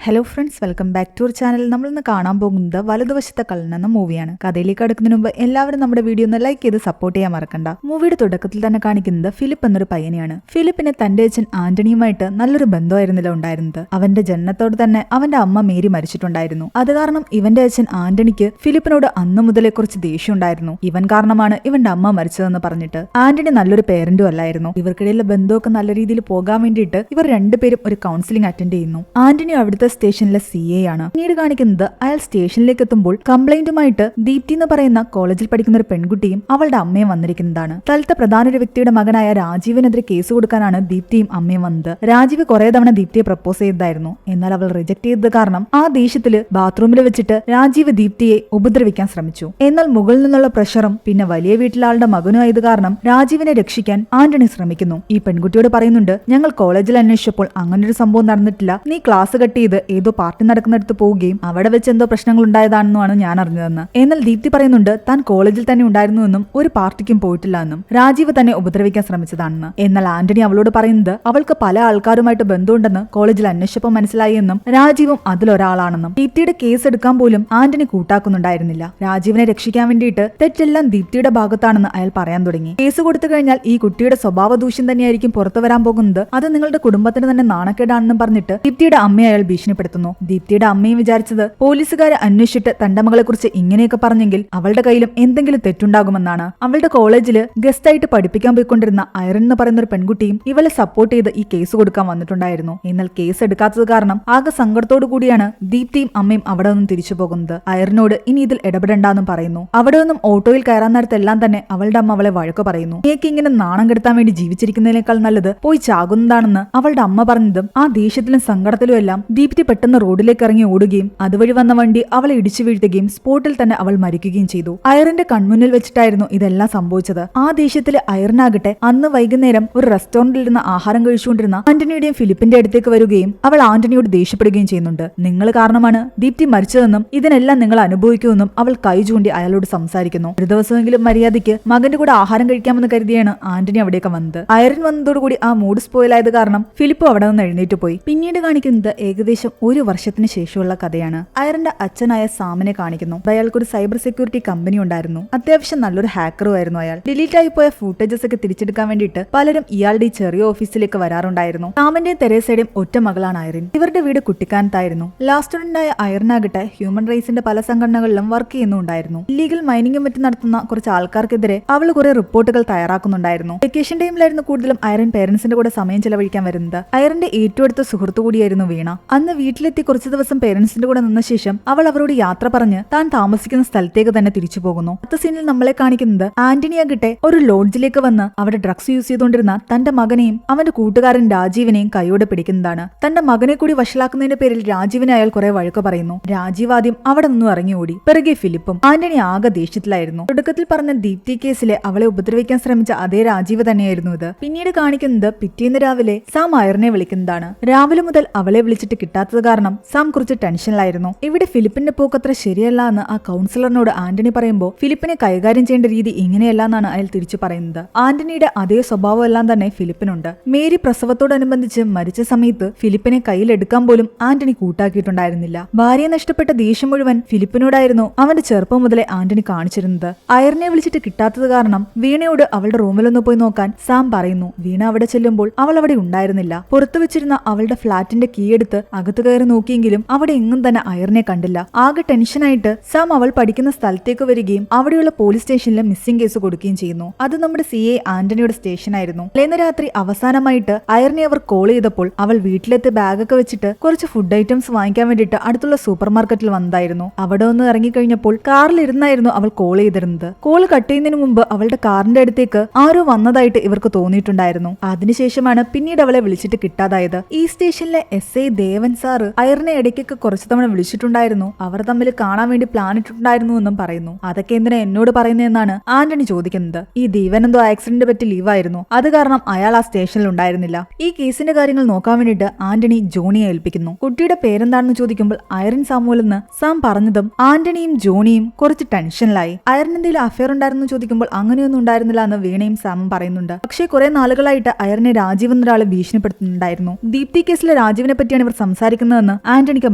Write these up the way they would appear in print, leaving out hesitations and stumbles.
Hello friends, welcome back to our channel. നമ്മളിന്ന് കാണാൻ പോകുന്നത് വലതുവശത്തെ കള്ളൻ എന്ന മൂവിയാണ്. കഥയിലേക്ക് അടുക്കുന്നതിന് മുമ്പ് എല്ലാവരും നമ്മുടെ വീഡിയോ ഒന്ന് ലൈക്ക് ചെയ്ത് സപ്പോർട്ട് ചെയ്യാൻ മറക്കണ്ട. മൂവിയുടെ തുടക്കത്തിൽ തന്നെ കാണിക്കുന്നത് ഫിലിപ്പ് എന്നൊരു പയ്യനെയാണ്. ഫിലിപ്പിന് തന്റെ അച്ഛൻ ആന്റണിയുമായിട്ട് നല്ലൊരു ബന്ധമായിരുന്നില്ല ഉണ്ടായിരുന്നത്. അവന്റെ ജനനത്തോട് തന്നെ അവന്റെ അമ്മ മേരി മരിച്ചിട്ടുണ്ടായിരുന്നു. അത് കാരണം ഇവന്റെ അച്ഛൻ ആന്റണിക്ക് ഫിലിപ്പിനോട് അന്ന് മുതലേ കുറച്ച് ദേഷ്യം ഉണ്ടായിരുന്നു. ഇവൻ കാരണമാണ് ഇവന്റെ അമ്മ മരിച്ചതെന്ന് പറഞ്ഞിട്ട്. ആന്റണി നല്ലൊരു പേരന്റും അല്ലായിരുന്നു. ഇവർക്കിടയിലെ ബന്ധമൊക്കെ നല്ല രീതിയിൽ പോകാൻ വേണ്ടിയിട്ട് ഇവർ രണ്ടുപേരും ഒരു കൗൺസിലിംഗ് അറ്റൻഡ് ചെയ്യുന്നു. ആന്റണി അവിടുത്തെ സ്റ്റേഷനിലെ CA ആണ്. പിന്നീട് കാണിക്കുന്നത് അയാൾ സ്റ്റേഷനിലേക്ക് എത്തുമ്പോൾ കംപ്ലൈന്റുമായിട്ട് ദീപ്തി എന്ന് പറയുന്ന കോളേജിൽ പഠിക്കുന്ന ഒരു പെൺകുട്ടിയും അവളുടെ അമ്മയും വന്നിരിക്കുന്നതാണ്. സ്ഥലത്തെ പ്രധാന ഒരു വ്യക്തിയുടെ മകനായ രാജീവിനെതിരെ കേസ് കൊടുക്കാനാണ് ദീപ്തിയും അമ്മയും വന്നത്. രാജീവ് കുറെ തവണ ദീപ്തിയെ പ്രപ്പോസ് ചെയ്തതായിരുന്നു. എന്നാൽ അവൾ റിജക്ട് ചെയ്തത് കാരണം ആ ദേഷ്യത്തില് ബാത്റൂമിൽ വെച്ചിട്ട് രാജീവ് ദീപ്തിയെ ഉപദ്രവിക്കാൻ ശ്രമിച്ചു. എന്നാൽ മുകളിൽ നിന്നുള്ള പ്രഷറും പിന്നെ വലിയ വീട്ടിലാളുടെ മകനും ആയത് കാരണം രാജീവിനെ രക്ഷിക്കാൻ ആന്റണി ശ്രമിക്കുന്നു. ഈ പെൺകുട്ടിയോട് പറയുന്നുണ്ട്, ഞങ്ങൾ കോളേജിൽ അന്വേഷിച്ചപ്പോൾ അങ്ങനൊരു സംഭവം നടന്നിട്ടില്ല. നീ ക്ലാസ് കട്ട് ചെയ്ത് ഏതോ പാർട്ടി നടക്കുന്നിടത്ത് പോവുകയും അവിടെ വെച്ച് എന്തോ പ്രശ്നങ്ങൾ ഉണ്ടായതാണെന്നാണ് ഞാൻ അറിഞ്ഞതെന്ന്. എന്നാൽ ദീപ്തി പറയുന്നുണ്ട് താൻ കോളേജിൽ തന്നെ ഉണ്ടായിരുന്നുവെന്നും ഒരു പാർട്ടിക്കും പോയിട്ടില്ല എന്നും രാജീവ് തന്നെ ഉപദ്രവിക്കാൻ ശ്രമിച്ചതാണെന്ന്. എന്നാൽ ആന്റണി അവളോട് പറയുന്നത് അവൾക്ക് പല ആൾക്കാരുമായിട്ട് ബന്ധമുണ്ടെന്ന് കോളേജിൽ അന്വേഷിച്ചപ്പോൾ മനസ്സിലായി എന്നും രാജീവും അതിലൊരാളാണെന്നും. ദീപ്തിയുടെ കേസ് എടുക്കാൻ പോലും ആന്റണി കൂട്ടാക്കുന്നുണ്ടായിരുന്നില്ല. രാജീവിനെ രക്ഷിക്കാൻ വേണ്ടിയിട്ട് തെറ്റെല്ലാം ദീപ്തിയുടെ ഭാഗത്താണെന്ന് അയാൾ പറയാൻ തുടങ്ങി. കേസ് കൊടുത്തു കഴിഞ്ഞാൽ ഈ കുട്ടിയുടെ സ്വഭാവ ദൂഷ്യം തന്നെയായിരിക്കും പുറത്തു വരാൻ പോകുന്നത്. അത് നിങ്ങളുടെ കുടുംബത്തിന് തന്നെ നാണക്കേടാണെന്നും പറഞ്ഞിട്ട് ദീപ്തിയുടെ അമ്മയെ അയാൾ ഭീഷണിപ്പെടുത്തുന്നു. ദീപ്തിയുടെ അമ്മയും വിചാരിച്ചത് പോലീസുകാരെ അന്വേഷിച്ചിട്ട് തന്റെ മകളെ കുറിച്ച് ഇങ്ങനെയൊക്കെ പറഞ്ഞെങ്കിൽ അവളുടെ കയ്യിലും എന്തെങ്കിലും തെറ്റുണ്ടാകുമെന്നാണ്. അവളുടെ കോളേജില് ഗസ്റ്റ് ആയിട്ട് പഠിപ്പിക്കാൻ പോയിക്കൊണ്ടിരുന്ന ഐറിൻ എന്ന് പറയുന്ന ഒരു പെൺകുട്ടിയും ഇവളെ സപ്പോർട്ട് ചെയ്ത് ഈ കേസ് കൊടുക്കാൻ വന്നിട്ടുണ്ടായിരുന്നു. എന്നാൽ കേസ് എടുക്കാത്തത് കാരണം ആകെ സങ്കടത്തോടു കൂടിയാണ് ദീപ്തിയും അമ്മയും അവിടെ നിന്നും തിരിച്ചു പോകുന്നത്. ഐറിനോട് ഇനി ഇതിൽ ഇടപെടണ്ടെന്നും പറയുന്നു. അവിടെ നിന്നും ഓട്ടോയിൽ കയറാൻ നേരത്തെല്ലാം തന്നെ അവളുടെ അമ്മ അവളെ വഴക്ക് പറയുന്നു. നീക്ക് ഇങ്ങനെ നാണം കെടുത്താൻ വേണ്ടി ജീവിച്ചിരിക്കുന്നതിനേക്കാൾ നല്ലത് പോയി ചാകുന്നതാണെന്ന് അവളുടെ അമ്മ പറഞ്ഞതും ആ ദേഷ്യത്തിലും സങ്കടത്തിലും എല്ലാം ദീപ്തി പെട്ടെന്ന് റോഡിലേക്ക് ഇറങ്ങി ഓടുകയും അതുവഴി വന്ന വണ്ടി അവളെ ഇടിച്ചു വീഴ്ത്തുകയും സ്പോട്ടിൽ തന്നെ അവൾ മരിക്കുകയും ചെയ്തു. ഐറിന്റെ കൺമുന്നിൽ വെച്ചിട്ടായിരുന്നു ഇതെല്ലാം സംഭവിച്ചത്. ആ ദേഷ്യത്തില് ഐറിനാകട്ടെ അന്ന് വൈകുന്നേരം ഒരു റെസ്റ്റോറന്റിൽ ഇരുന്ന് ആഹാരം കഴിച്ചുകൊണ്ടിരുന്ന ആന്റണിയുടെയും ഫിലിപ്പിന്റെ അടുത്തേക്ക് വരികയും അവൾ ആന്റണിയോട് ദേഷ്യപ്പെടുകയും ചെയ്യുന്നുണ്ട്. നിങ്ങൾ കാരണമാണ് ദീപ്തി മരിച്ചതെന്നും ഇതിനെല്ലാം നിങ്ങൾ അനുഭവിക്കുമെന്നും അവൾ കൈ ചൂണ്ടി അയാളോട് സംസാരിക്കുന്നു. ഒരു ദിവസമെങ്കിലും മര്യാദയ്ക്ക് മകന്റെ കൂടെ ആഹാരം കഴിക്കാമെന്ന് കരുതിയാണ് ആന്റണി അവിടേക്ക് വന്നത്. ഐറിൻ വന്നതോടുകൂടി ആ മൂഡ് സ്പോയിലായത് കാരണം ഫിലിപ്പും അവിടെ നിന്ന് എഴുന്നേറ്റ് പോയി. പിന്നീട് കാണിക്കുന്നത് ഏകദേശം ഒരു വർഷത്തിന് ശേഷമുള്ള കഥയാണ്. ഐറിന്റെ അച്ഛനായ സാമിനെ കാണിക്കുന്നു. അയാൾക്കൊരു സൈബർ സെക്യൂരിറ്റി കമ്പനി ഉണ്ടായിരുന്നു. അത്യാവശ്യം നല്ലൊരു ഹാക്കറും ആയിരുന്നു അയാൾ. ഡിലീറ്റ് ആയി പോയ ഫൂട്ടേജസ് ഒക്കെ തിരിച്ചെടുക്കാൻ വേണ്ടിയിട്ട് പലരും ഇയാളുടെ ഈ ചെറിയ ഓഫീസിലേക്ക് വരാറുണ്ടായിരുന്നു. സാമിന്റെയും തെരേസയുടെയും ഒറ്റ മകളാണ് ഐറിൻ. ഇവരുടെ വീട് കുട്ടിക്കാനത്തായിരുന്നു. ലാസ്റ്റ് സ്റ്റുഡന്റായ ഐറിനാകട്ടെ ഹ്യൂമൻ റൈറ്റ്സിന്റെ പല സംഘടനകളിലും വർക്ക് ചെയ്യുന്നുണ്ടായിരുന്നു. ഇല്ലീഗൽ മൈനിങ്ങും മറ്റും നടത്തുന്ന കുറച്ച് ആൾക്കാർക്കെതിരെ അവൾ കുറെ റിപ്പോർട്ടുകൾ തയ്യാറാക്കുന്നുണ്ടായിരുന്നു. വെക്കേഷൻ ടൈമിലായിരുന്നു കൂടുതലും ഐറിൻ പേരൻസിന്റെ കൂടെ സമയം ചെലവഴിക്കാൻ വരുന്നത്. ഐറിന്റെ ഏറ്റവും അടുത്ത സുഹൃത്തു കൂടിയായിരുന്നു വീണ. അന്ന് വീട്ടിലെത്തി കുറച്ചു ദിവസം പേരൻസിന്റെ കൂടെ നിന്ന ശേഷം അവൾ അവരോട് യാത്ര പറഞ്ഞ് താൻ താമസിക്കുന്ന സ്ഥലത്തേക്ക് തന്നെ തിരിച്ചു പോകുന്നു. അടുത്ത സീനിൽ നമ്മളെ കാണിക്കുന്നത് ആന്റണിയാകട്ടെ ഒരു ലോഡ്ജിലേക്ക് വന്ന് അവിടെ ഡ്രഗ്സ് യൂസ് ചെയ്തുകൊണ്ടിരുന്ന തന്റെ മകനെയും അവന്റെ കൂട്ടുകാരൻ രാജീവിനെയും കൈയോടെ പിടിക്കുന്നതാണ്. തന്റെ മകനെ കൂടി വഷളാക്കുന്നതിന്റെ പേരിൽ രാജീവിനെ അയാൾ കുറെ വഴക്ക് പറയുന്നു. രാജീവ് ആദ്യം അവിടെ നിന്നും ഇറങ്ങി ഓടി. പിറകെ ഫിലിപ്പും. ആന്റണി ആകെ ദേഷ്യത്തിലായിരുന്നു. തുടക്കത്തിൽ പറഞ്ഞ ദീപ്തി കേസിലെ അവളെ ഉപദ്രവിക്കാൻ ശ്രമിച്ച അതേ രാജീവ് തന്നെയായിരുന്നു ഇത്. പിന്നീട് കാണിക്കുന്നത് പിറ്റേന്ന് രാവിലെ സാം ഐറിനെ വിളിക്കുന്നതാണ്. രാവിലെ മുതൽ അവളെ വിളിച്ചിട്ട് കിട്ടാത്തത് കാരണം സാം കുറച്ച് ടെൻഷനിലായിരുന്നു. ഇവിടെ ഫിലിപ്പിന്റെ പോക്കത്ര ശരിയല്ല എന്ന് ആ കൗൺസിലറിനോട് ആന്റണി പറയുമ്പോൾ ഫിലിപ്പിനെ കൈകാര്യം ചെയ്യേണ്ട രീതി ഇങ്ങനെയല്ല എന്നാണ് അയാൾ തിരിച്ചു പറയുന്നത്. ആന്റണിയുടെ അതേ സ്വഭാവം എല്ലാം തന്നെ ഫിലിപ്പിനുണ്ട്. മേരി പ്രസവത്തോടനുബന്ധിച്ച് മരിച്ച സമയത്ത് ഫിലിപ്പിനെ കയ്യിലെടുക്കാൻ പോലും ആന്റണി കൂട്ടാക്കിയിട്ടുണ്ടായിരുന്നില്ല. ഭാര്യയെ നഷ്ടപ്പെട്ട ദേഷ്യം മുഴുവൻ ഫിലിപ്പിനോടായിരുന്നു അവന്റെ ചെറുപ്പം മുതലേ ആന്റണി കാണിച്ചിരുന്നത്. ഐറിനെ വിളിച്ചിട്ട് കിട്ടാത്തത് കാരണം വീണയോട് അവളുടെ റൂമിലൊന്ന് പോയി നോക്കാൻ സാം പറയുന്നു. വീണ അവിടെ ചെല്ലുമ്പോൾ അവൾ അവിടെ ഉണ്ടായിരുന്നില്ല. പുറത്തു വെച്ചിരുന്ന അവളുടെ ഫ്ളാറ്റിന്റെ കീ എടുത്ത് അകത്ത് കയറി നോക്കിയെങ്കിലും അവിടെ എങ്ങും തന്നെ ഐറിനെ കണ്ടില്ല. ആകെ ടെൻഷനായിട്ട് സാം അവൾ പഠിക്കുന്ന സ്ഥലത്തേക്ക് വരികയും അവിടെയുള്ള പോലീസ് സ്റ്റേഷനിൽ മിസ്സിംഗ് കേസ് കൊടുക്കുകയും ചെയ്യുന്നു. അത് നമ്മുടെ CA ആന്റണിയുടെ സ്റ്റേഷനായിരുന്നു. തലേന്ന് രാത്രി അവസാനമായിട്ട് ഐറിനെ അവർ കോൾ ചെയ്തപ്പോൾ അവൾ വീട്ടിലെത്തി ബാഗൊക്കെ വെച്ചിട്ട് കുറച്ച് ഫുഡ് ഐറ്റംസ് വാങ്ങിക്കാൻ വേണ്ടിയിട്ട് അടുത്തുള്ള സൂപ്പർ മാർക്കറ്റിൽ വന്നതായിരുന്നു. അവിടെ ഒന്ന് ഇറങ്ങിക്കഴിഞ്ഞപ്പോൾ കാറിലിരുന്നായിരുന്നു അവൾ കോൾ ചെയ്തിരുന്നത്. കോൾ കട്ട് ചെയ്യുന്നതിന് മുമ്പ് അവളുടെ കാറിന്റെ അടുത്തേക്ക് ആരോ വന്നതായിട്ട് ഇവർക്ക് തോന്നിയിട്ടുണ്ടായിരുന്നു. അതിനുശേഷമാണ് പിന്നീട് അവളെ വിളിച്ചിട്ട് കിട്ടാതായത്. ഈ സ്റ്റേഷനിലെ SI ദേവൻ സാറ് ഐറിനെ ഇടയ്ക്കൊക്കെ കുറച്ചു തവണ വിളിച്ചിട്ടുണ്ടായിരുന്നു. അവർ തമ്മിൽ കാണാൻ വേണ്ടി പ്ലാൻ ഇട്ടിട്ടുണ്ടായിരുന്നു എന്നും പറയുന്നു. അതൊക്കെ എന്തിനാ എന്നോട് പറയുന്നതെന്നാണ് ആന്റണി ചോദിക്കുന്നത്. ഈ ദേവൻ എന്തോ ആക്സിഡന്റ് പറ്റി ലീവായിരുന്നു. അത് കാരണം അയാൾ ആ സ്റ്റേഷനിൽ ഉണ്ടായിരുന്നില്ല. ഈ കേസിന്റെ കാര്യങ്ങൾ നോക്കാൻ വേണ്ടിയിട്ട് ആന്റണി ജോണിയെ ഏൽപ്പിക്കുന്നു. കുട്ടിയുടെ പേരെന്താണെന്ന് ചോദിക്കുമ്പോൾ ഐറിൻ സാമുവൽ എന്ന് സാം പറഞ്ഞതും ആന്റണിയും ജോണിയും കുറച്ച് ടെൻഷനിലായി. ഐറിൻ എന്തെങ്കിലും അഫയർ ഉണ്ടായിരുന്നു ചോദിക്കുമ്പോൾ അങ്ങനെയൊന്നും ഉണ്ടായിരുന്നില്ല എന്ന് വീണയും സാമും പറയുന്നുണ്ട്. പക്ഷേ കുറെ നാളുകളായിട്ട് ഐറിനെ രാജീവ് എന്നൊരാളെ ഭീഷണിപ്പെടുത്തുന്നുണ്ടായിരുന്നു. ദീപ്തി കേസിലെ രാജീവിനെ പറ്റിയാണ് ഇവർ സംസാരിക്കുന്നത് സംസാരിക്കുന്നതെന്ന് ആന്റണിക്ക്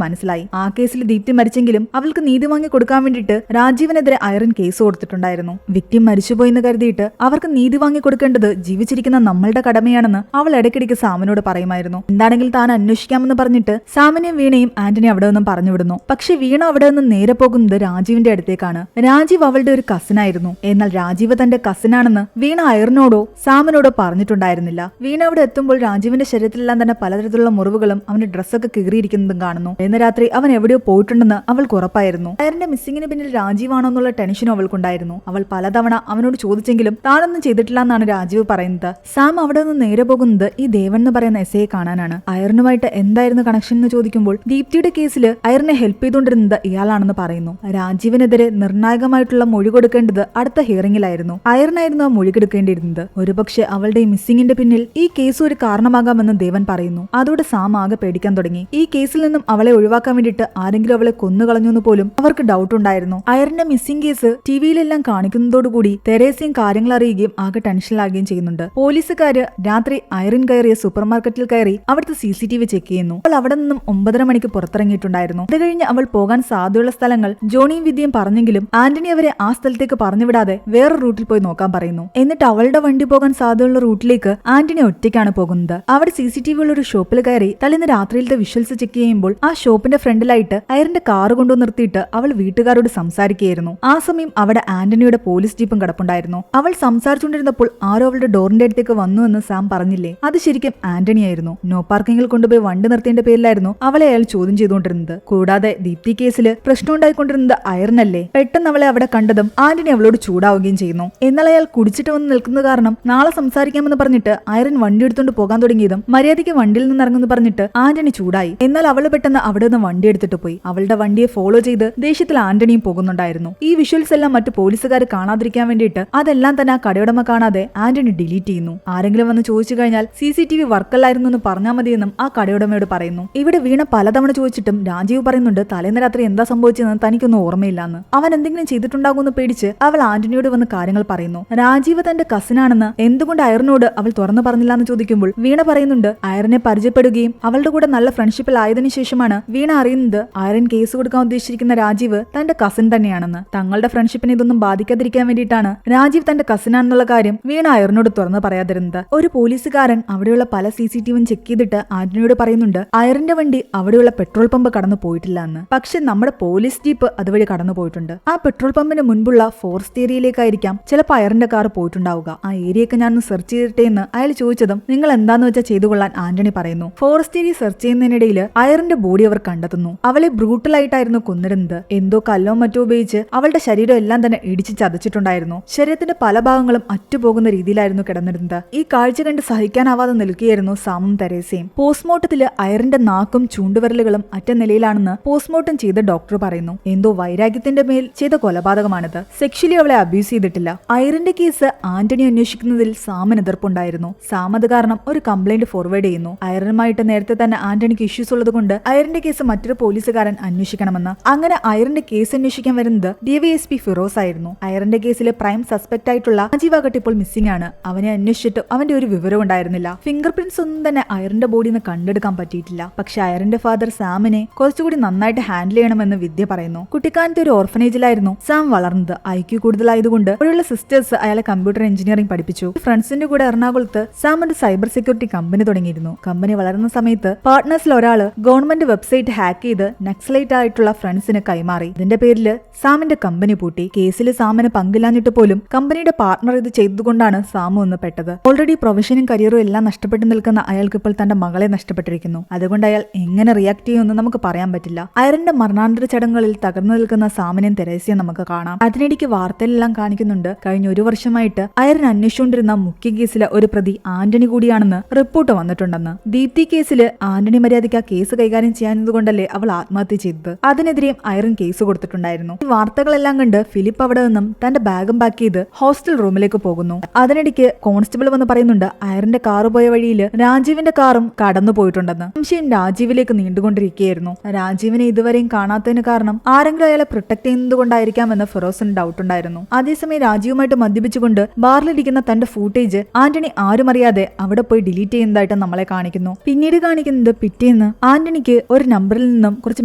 മനസ്സിലായി. ആ കേസിൽ ദീപ്തി മരിച്ചെങ്കിലും അവൾക്ക് നീതി വാങ്ങി കൊടുക്കാൻ വേണ്ടിയിട്ട് രാജീവിനെതിരെ ഐറിൻ കേസ് കൊടുത്തിട്ടുണ്ടായിരുന്നു. വിക്ടിം മരിച്ചുപോയെന്ന് കരുതിയിട്ട് അവർക്ക് നീതി വാങ്ങി കൊടുക്കേണ്ടത് ജീവിച്ചിരിക്കുന്ന നമ്മളുടെ കടമയാണെന്ന് അവൾ ഇടയ്ക്കിടയ്ക്ക് സാമിനോട് പറയുമായിരുന്നു. എന്താണെങ്കിൽ താൻ അന്വേഷിക്കാമെന്ന് പറഞ്ഞിട്ട് സാമിനെയും വീണയും ആന്റണി അവിടെ നിന്നും പറഞ്ഞുവിടുന്നു. പക്ഷെ വീണ അവിടെ നിന്ന് നേരെ പോകുന്നത് രാജീവിന്റെ അടുത്തേക്കാണ്. രാജീവ് അവളുടെ ഒരു കസിനായിരുന്നു. എന്നാൽ രാജീവ് തന്റെ കസിനാണെന്ന് വീണ ഐറിനോടോ സാമിനോടോ പറഞ്ഞിട്ടുണ്ടായിരുന്നില്ല. വീണ അവിടെ എത്തുമ്പോൾ രാജീവിന്റെ ശരീരത്തിലെല്ലാം തന്നെ പലതരത്തിലുള്ള മുറിവുകളും അവന്റെ ഡ്രസ്സൊക്കെ കീറിയിരിക്കുന്നതും കാണുന്നു. ഇന്ന് രാത്രി അവൻ എവിടെയോ പോയിട്ടുണ്ടെന്ന് അവൾക്ക് ഉറപ്പായിരുന്നു. ഐറിന്റെ മിസ്സിങ്ങിന് പിന്നിൽ രാജീവാണോ എന്നുള്ള ടെൻഷനും അവൾക്കുണ്ടായിരുന്നു. അവൾ പലതവണ അവനോട് ചോദിച്ചെങ്കിലും താനൊന്നും ചെയ്തിട്ടില്ല എന്നാണ് രാജീവ് പറയുന്നത്. സാം അവിടെ നിന്ന് നേരെ പോകുന്നത് ഈ ദേവൻ എന്ന് പറയുന്ന എസ്ഐയെ കാണാനാണ്. ഐറിനുമായിട്ട് എന്തായിരുന്നു കണക്ഷൻ എന്ന് ചോദിക്കുമ്പോൾ ദീപ്തിയുടെ കേസിൽ ഐറിനെ ഹെൽപ്പ് ചെയ്തുകൊണ്ടിരുന്നത് ഇയാളാണെന്ന് പറയുന്നു. രാജീവിനെതിരെ നിർണായകമായിട്ടുള്ള മൊഴി കൊടുക്കേണ്ടത് അടുത്ത ഹിയറിംഗിലായിരുന്നു. ഐറിനായിരുന്നു ആ മൊഴി കൊടുക്കേണ്ടിയിരുന്നത്. ഒരുപക്ഷെ അവളുടെ മിസ്സിങ്ങിന്റെ പിന്നിൽ ഈ കേസ് ഒരു കാരണമാകാമെന്ന് ദേവൻ പറയുന്നു. അതോടെ സാം ആകെ പേടിക്കാൻ തുടങ്ങി. ഈ കേസിൽ നിന്നും അവളെ ഒഴിവാക്കാൻ വേണ്ടിയിട്ട് ആരെങ്കിലും അവളെ കൊന്നുകളഞ്ഞു എന്ന് പോലും അവർക്ക് ഡൗട്ട് ഉണ്ടായിരുന്നു. ഐറിന്റെ മിസ്സിംഗ് കേസ് ടിവിയിലെല്ലാം കാണിക്കുന്നതോടുകൂടി തെരേസയും കാര്യങ്ങൾ അറിയുകയും ആകെ ടെൻഷനിലാകുകയും ചെയ്യുന്നുണ്ട്. പോലീസുകാര് രാത്രി ഐറിൻ കയറിയ സൂപ്പർ മാർക്കറ്റിൽ കയറി അവിടുത്തെ CCTV ചെക്ക് ചെയ്യുന്നു. അവൾ അവിടെ നിന്നും 9:30 മണിക്ക് പുറത്തിറങ്ങിയിട്ടുണ്ടായിരുന്നു. അത് കഴിഞ്ഞ് അവൾ പോകാൻ സാധ്യതയുള്ള സ്ഥലങ്ങൾ ജോണിയും വിദ്യയും പറഞ്ഞെങ്കിലും ആന്റണി അവരെ ആ സ്ഥലത്തേക്ക് പറഞ്ഞുവിടാതെ വേറെ റൂട്ടിൽ പോയി നോക്കാൻ പറയുന്നു. എന്നിട്ട് അവളുടെ വണ്ടി പോകാൻ സാധ്യതയുള്ള റൂട്ടിലേക്ക് ആന്റണി ഒറ്റയ്ക്കാണ് പോകുന്നത്. അവിടെ CCTV ഉള്ള ഒരു ഷോപ്പിൽ കയറി തലേന്ന് രാത്രിയിലത്തെ വിഷ്വൽസ് ചെക്ക് ചെയ്യുമ്പോൾ ആ ഷോപ്പിന്റെ ഫ്രണ്ടിലായിട്ട് ഐറിന്റെ കാർ കൊണ്ടു നിർത്തിയിട്ട് അവൾ വീട്ടുകാരോട് സംസാരിക്കുകയായിരുന്നു. ആ സമയം അവിടെ ആന്റണിയുടെ പോലീസ് ജീപ്പും കിടപ്പുണ്ടായിരുന്നു. അവൾ സംസാരിച്ചുകൊണ്ടിരുന്നപ്പോൾ ആരോ അവളുടെ ഡോറിന്റെ അടുത്തേക്ക് വന്നു എന്ന് സാം പറഞ്ഞില്ലേ, അത് ശരിക്കും ആന്റണി ആയിരുന്നു. നോ പാർക്കിങ്ങിൽ കൊണ്ടുപോയി വണ്ടി നിർത്തിയതിന്റെ പേരിലായിരുന്നു അവളെ അയാൾ ചോദ്യം ചെയ്തുകൊണ്ടിരുന്നത്. കൂടാതെ ദീപ്തി കേസിൽ പ്രശ്നം ഉണ്ടായിക്കൊണ്ടിരുന്നത് ഐറിനല്ലേ. പെട്ടെന്ന് അവളെ അവിടെ കണ്ടതും ആന്റണി അവളോട് ചൂടാവുകയും ചെയ്യുന്നു. എന്നാൽ അയാൾ കുടിച്ചിട്ട് വന്ന് നിൽക്കുന്ന കാരണം നാളെ സംസാരിക്കാമെന്ന് പറഞ്ഞിട്ട് ഐറിൻ വണ്ടി എടുത്തുകൊണ്ട് പോകാൻ തുടങ്ങിയതും മര്യാദയ്ക്ക് വണ്ടിയിൽ നിന്ന് ഇറങ്ങുന്നു പറഞ്ഞിട്ട് ആന്റണി ചൂടായി. എന്നാൽ അവള് പെട്ടെന്ന് അവിടെ നിന്ന് വണ്ടി എടുത്തിട്ട് പോയി. അവളുടെ വണ്ടിയെ ഫോളോ ചെയ്ത് ദേഷ്യത്തിൽ ആന്റണിയും പോകുന്നുണ്ടായിരുന്നു. ഈ വിഷ്വൽസ് എല്ലാം മറ്റു പോലീസുകാർ കാണാതിരിക്കാൻ വേണ്ടിയിട്ട് അതെല്ലാം തന്നെ ആ കടയുടമ കാണാതെ ആന്റണി ഡിലീറ്റ് ചെയ്യുന്നു. ആരെങ്കിലും വന്ന് ചോദിച്ചു കഴിഞ്ഞാൽ CCTV വർക്കല്ലായിരുന്നു എന്ന് പറഞ്ഞാൽ മതിയെന്നും ആ കടയുടമയോട് പറയുന്നു. ഇവിടെ വീണ പലതവണ ചോദിച്ചിട്ടും രാജീവ് പറയുന്നുണ്ട് തലേന്ന് രാത്രി എന്താ സംഭവിച്ചതെന്ന് തനിക്കൊന്നും ഓർമ്മയില്ലാന്ന്. അവൻ എന്തെങ്കിലും ചെയ്തിട്ടുണ്ടാകുമെന്ന് പേടിച്ച് അവൾ ആന്റണിയോട് വന്ന് കാര്യങ്ങൾ പറയുന്നു. രാജീവ് തന്റെ കസിനാണെന്ന് എന്തുകൊണ്ട് ഐറിനോട് അവൾ തുറന്നു പറഞ്ഞില്ല എന്ന് ചോദിക്കുമ്പോൾ വീണ പറയുന്നുണ്ട് ഐറിനെ പരിചയപ്പെടുകയും അവളുടെ കൂടെ നല്ല ഫ്രണ്ട്ഷിപ്പിൽ ആയതിനു ശേഷമാണ് വീണ അറിയുന്നത് ഐറിൻ കേസ് കൊടുക്കാൻ ഉദ്ദേശിച്ചിരിക്കുന്ന രാജീവ് തന്റെ കസിൻ തന്നെയാണെന്ന്. തങ്ങളുടെ ഫ്രണ്ട്ഷിപ്പിനെ ഇതൊന്നും ബാധിക്കാതിരിക്കാൻ വേണ്ടിയിട്ടാണ് രാജീവ് തന്റെ കസിനാണെന്നുള്ള കാര്യം വീണ ഐറിനോട് തുറന്നു പറയാതിരുന്നത്. ഒരു പോലീസുകാരൻ അവിടെയുള്ള പല CCTV ചെക്ക് ചെയ്തിട്ട് ആന്റണിയോട് പറയുന്നുണ്ട് ഐറിന്റെ വണ്ടി അവിടെയുള്ള പെട്രോൾ പമ്പ് കടന്നു പോയിട്ടില്ല എന്ന്. പക്ഷെ നമ്മുടെ പോലീസ് ജീപ്പ് അതുവഴി കടന്നു പോയിട്ടുണ്ട്. ആ പെട്രോൾ പമ്പിന് മുൻപുള്ള ഫോറസ്റ്റ് ഏരിയയിലേക്കായിരിക്കാം ചിലപ്പോൾ ഐറിന്റെ കാർ പോയിട്ടുണ്ടാവുക. ആ ഏരിയയൊക്കെ ഞാൻ സെർച്ച് ചെയ്തിട്ടേ എന്ന് അയാൾ ചോദിച്ചതും നിങ്ങൾ എന്താന്ന് വെച്ചാൽ ചെയ്തുകൊള്ളാൻ ആന്റണി പറയുന്നു. ഫോറസ്റ്റ് ഏരിയ സെർച്ച് ചെയ്യുന്നതിനിടയിൽ ഐറിന്റെ ബോഡി അവർ കണ്ടെത്തുന്നു. അവളെ ബ്രൂട്ടലായിട്ടായിരുന്നു കൊന്നിരുന്നത്. എന്തോ കല്ലോ മറ്റോ ഉപയോഗിച്ച് അവളുടെ ശരീരം എല്ലാം തന്നെ ഇടിച്ച് ചതച്ചിട്ടുണ്ടായിരുന്നു. ശരീരത്തിന്റെ പല ഭാഗങ്ങളും അറ്റുപോകുന്ന രീതിയിലായിരുന്നു കിടന്നിരുന്നത്. ഈ കാഴ്ച കണ്ട് സഹിക്കാനാവാതെ നിൽക്കുകയായിരുന്നു സാമും തെരേസയും. പോസ്റ്റ്മോർട്ടത്തിൽ ഐറിന്റെ നാക്കും ചൂണ്ടുവിരലുകളും അറ്റ നിലയിലാണെന്ന് പോസ്റ്റ്മോർട്ടം ചെയ്ത ഡോക്ടർ പറയുന്നു. എന്തോ വൈരാഗ്യത്തിന്റെ മേൽ ചെയ്ത കൊലപാതകമാണിത്. സെക്ഷലി അവളെ അബ്യൂസ് ചെയ്തിട്ടില്ല. ഐറിന്റെ കേസ് ആന്റണി അന്വേഷിക്കുന്നതിൽ സാമിന് എതിർപ്പുണ്ടായിരുന്നു. സാം അത് കാരണം ഒരു കംപ്ലൈന്റ് ഫോർവേഡ് ചെയ്യുന്നു. ഐറിനുമായിട്ട് നേരത്തെ തന്നെ ആന്റണിക്ക് ഇഷ്യൂസ് ഉള്ളതുകൊണ്ട് ഐറിന്റെ കേസ് മറ്റൊരു പോലീസുകാരൻ അന്വേഷിക്കണമെന്ന്. അങ്ങനെ ഐറിന്റെ കേസ് അന്വേഷിക്കാൻ വരുന്നത് DYSP ഫിറോസ് ആയിരുന്നു. ഐറിന്റെ കേസിലെ പ്രൈം സസ്പെക്ട് ആയിട്ടുള്ള രാജീവ് ഇപ്പോൾ മിസ്സിംഗ് ആണ്. അവനെ അന്വേഷിച്ചിട്ട് അവന്റെ ഒരു വിവരം ഉണ്ടായിരുന്നില്ല. ഫിംഗർ പ്രിന്റ്സ് ഒന്നും തന്നെ ഐറിന്റെ ബോഡിയിൽ നിന്ന് കണ്ടെടുക്കാൻ പറ്റിയിട്ടില്ല. പക്ഷെ ഐറിന്റെ ഫാദർ സാമിനെ കുറച്ചുകൂടി നന്നായിട്ട് ഹാൻഡിൽ ചെയ്യണമെന്ന് വിദ്യ പറയുന്നു. കുട്ടിക്കാലത്തെ ഒരു ഓർഫനേജിലായിരുന്നു സാം വളർന്നത്. IQ കൂടുതലായതുകൊണ്ട് അവിടെയുള്ള സിസ്റ്റേഴ്സ് അയാളെ കമ്പ്യൂട്ടർ എഞ്ചിനീയറിംഗ് പഠിപ്പിച്ചു. ഫ്രണ്ട്സിന്റെ കൂടെ എറണാകുളത്ത് സാം ഒരു സൈബർ സെക്യൂരിറ്റി കമ്പനി തുടങ്ങിയിരുന്നു. കമ്പനി വളർന്ന സമയത്ത് പാർട്ട്നേഴ്സിൽ ഒരാള് ഗവൺമെന്റ് വെബ്സൈറ്റ് ഹാക്ക് ചെയ്ത് നക്സലൈറ്റ് ആയിട്ടുള്ള ഫ്രണ്ട്സിന് കൈമാറി. ഇതിന്റെ പേരില് സാമിന്റെ കമ്പനി പൂട്ടി. കേസിൽ സാമിന് പങ്കില്ലാഞ്ഞിട്ട് പോലും കമ്പനിയുടെ പാർട്ട്ണർ ഇത് ചെയ്തതുകൊണ്ടാണ് സാമു ഒന്ന് പെട്ടത്. ഓൾറെഡി പ്രൊഫഷനും കരിയറും എല്ലാം നഷ്ടപ്പെട്ടു നിൽക്കുന്ന അയാൾക്ക് ഇപ്പോൾ തന്റെ മകളെ നഷ്ടപ്പെട്ടിരിക്കുന്നു. അതുകൊണ്ട് അയാൾ എങ്ങനെ റിയാക്ട് ചെയ്യുമെന്ന് നമുക്ക് പറയാൻ പറ്റില്ല. ഐറിന്റെ മരണാനന്തര ചടങ്ങുകളിൽ തകർന്നു നിൽക്കുന്ന സാമിനെയും തെരേസയും നമുക്ക് കാണാം. അതിനിടയ്ക്ക് വാർത്തയിലെല്ലാം കാണിക്കുന്നുണ്ട് കഴിഞ്ഞ ഒരു വർഷമായിട്ട് ഐറിൻ അന്വേഷിച്ചുകൊണ്ടിരുന്ന മുഖ്യ കേസിലെ ഒരു പ്രതി ആന്റണി കൂടിയാണെന്ന് റിപ്പോർട്ട് വന്നിട്ടുണ്ടെന്ന്. ദീപ്തി കേസിൽ ആന്റണി മര്യാദയ്ക്ക് ആ കേസ് കൈകാര്യം ചെയ്യാഞ്ഞതുകൊണ്ടല്ലേ അവൾ ആത്മഹത്യ ചെയ്തത്. അതിനെതിരെയും ഐറിൻ കേസ് കൊടുത്തിട്ടുണ്ടായിരുന്നു. ഈ വാർത്തകളെല്ലാം കണ്ട് ഫിലിപ്പ് അവിടെ നിന്നും തന്റെ ബാഗും പാക്ക് ചെയ്ത് ഹോസ്റ്റൽ റൂമിലേക്ക് പോകുന്നു. അതിനിടയ്ക്ക് കോൺസ്റ്റബിൾ വന്ന് പറയുന്നുണ്ട് ഐറിന്റെ കാറ് പോയ വഴിയിൽ രാജീവിന്റെ കാറും കടന്നു പോയിട്ടുണ്ടെന്ന്. സംശയം രാജീവിലേക്ക് നീണ്ടുകൊണ്ടിരിക്കുകയായിരുന്നു. രാജീവിനെ ഇതുവരെയും കാണാത്തതിന് കാരണം ആരെങ്കിലും അയാളെ പ്രൊട്ടക്ട് ചെയ്യുന്നത് കൊണ്ടായിരിക്കാമെന്ന് ഫിറോസിന് ഡൗട്ട് ഉണ്ടായിരുന്നു. അതേസമയം രാജീവുമായിട്ട് മദ്യപിച്ചുകൊണ്ട് ബാറിലിരിക്കുന്ന തന്റെ ഫൂട്ടേജ് ആന്റണി ആരും അറിയാതെ അവിടെ പോയി ഡിലീറ്റ് ചെയ്യുന്നതായിട്ട് നമ്മളെ കാണിക്കുന്നു. പിന്നീട് കാണിക്കുന്നത് പിറ്റേന്ന് ആന്റണിക്ക് ഒരു നമ്പറിൽ നിന്നും കുറച്ച്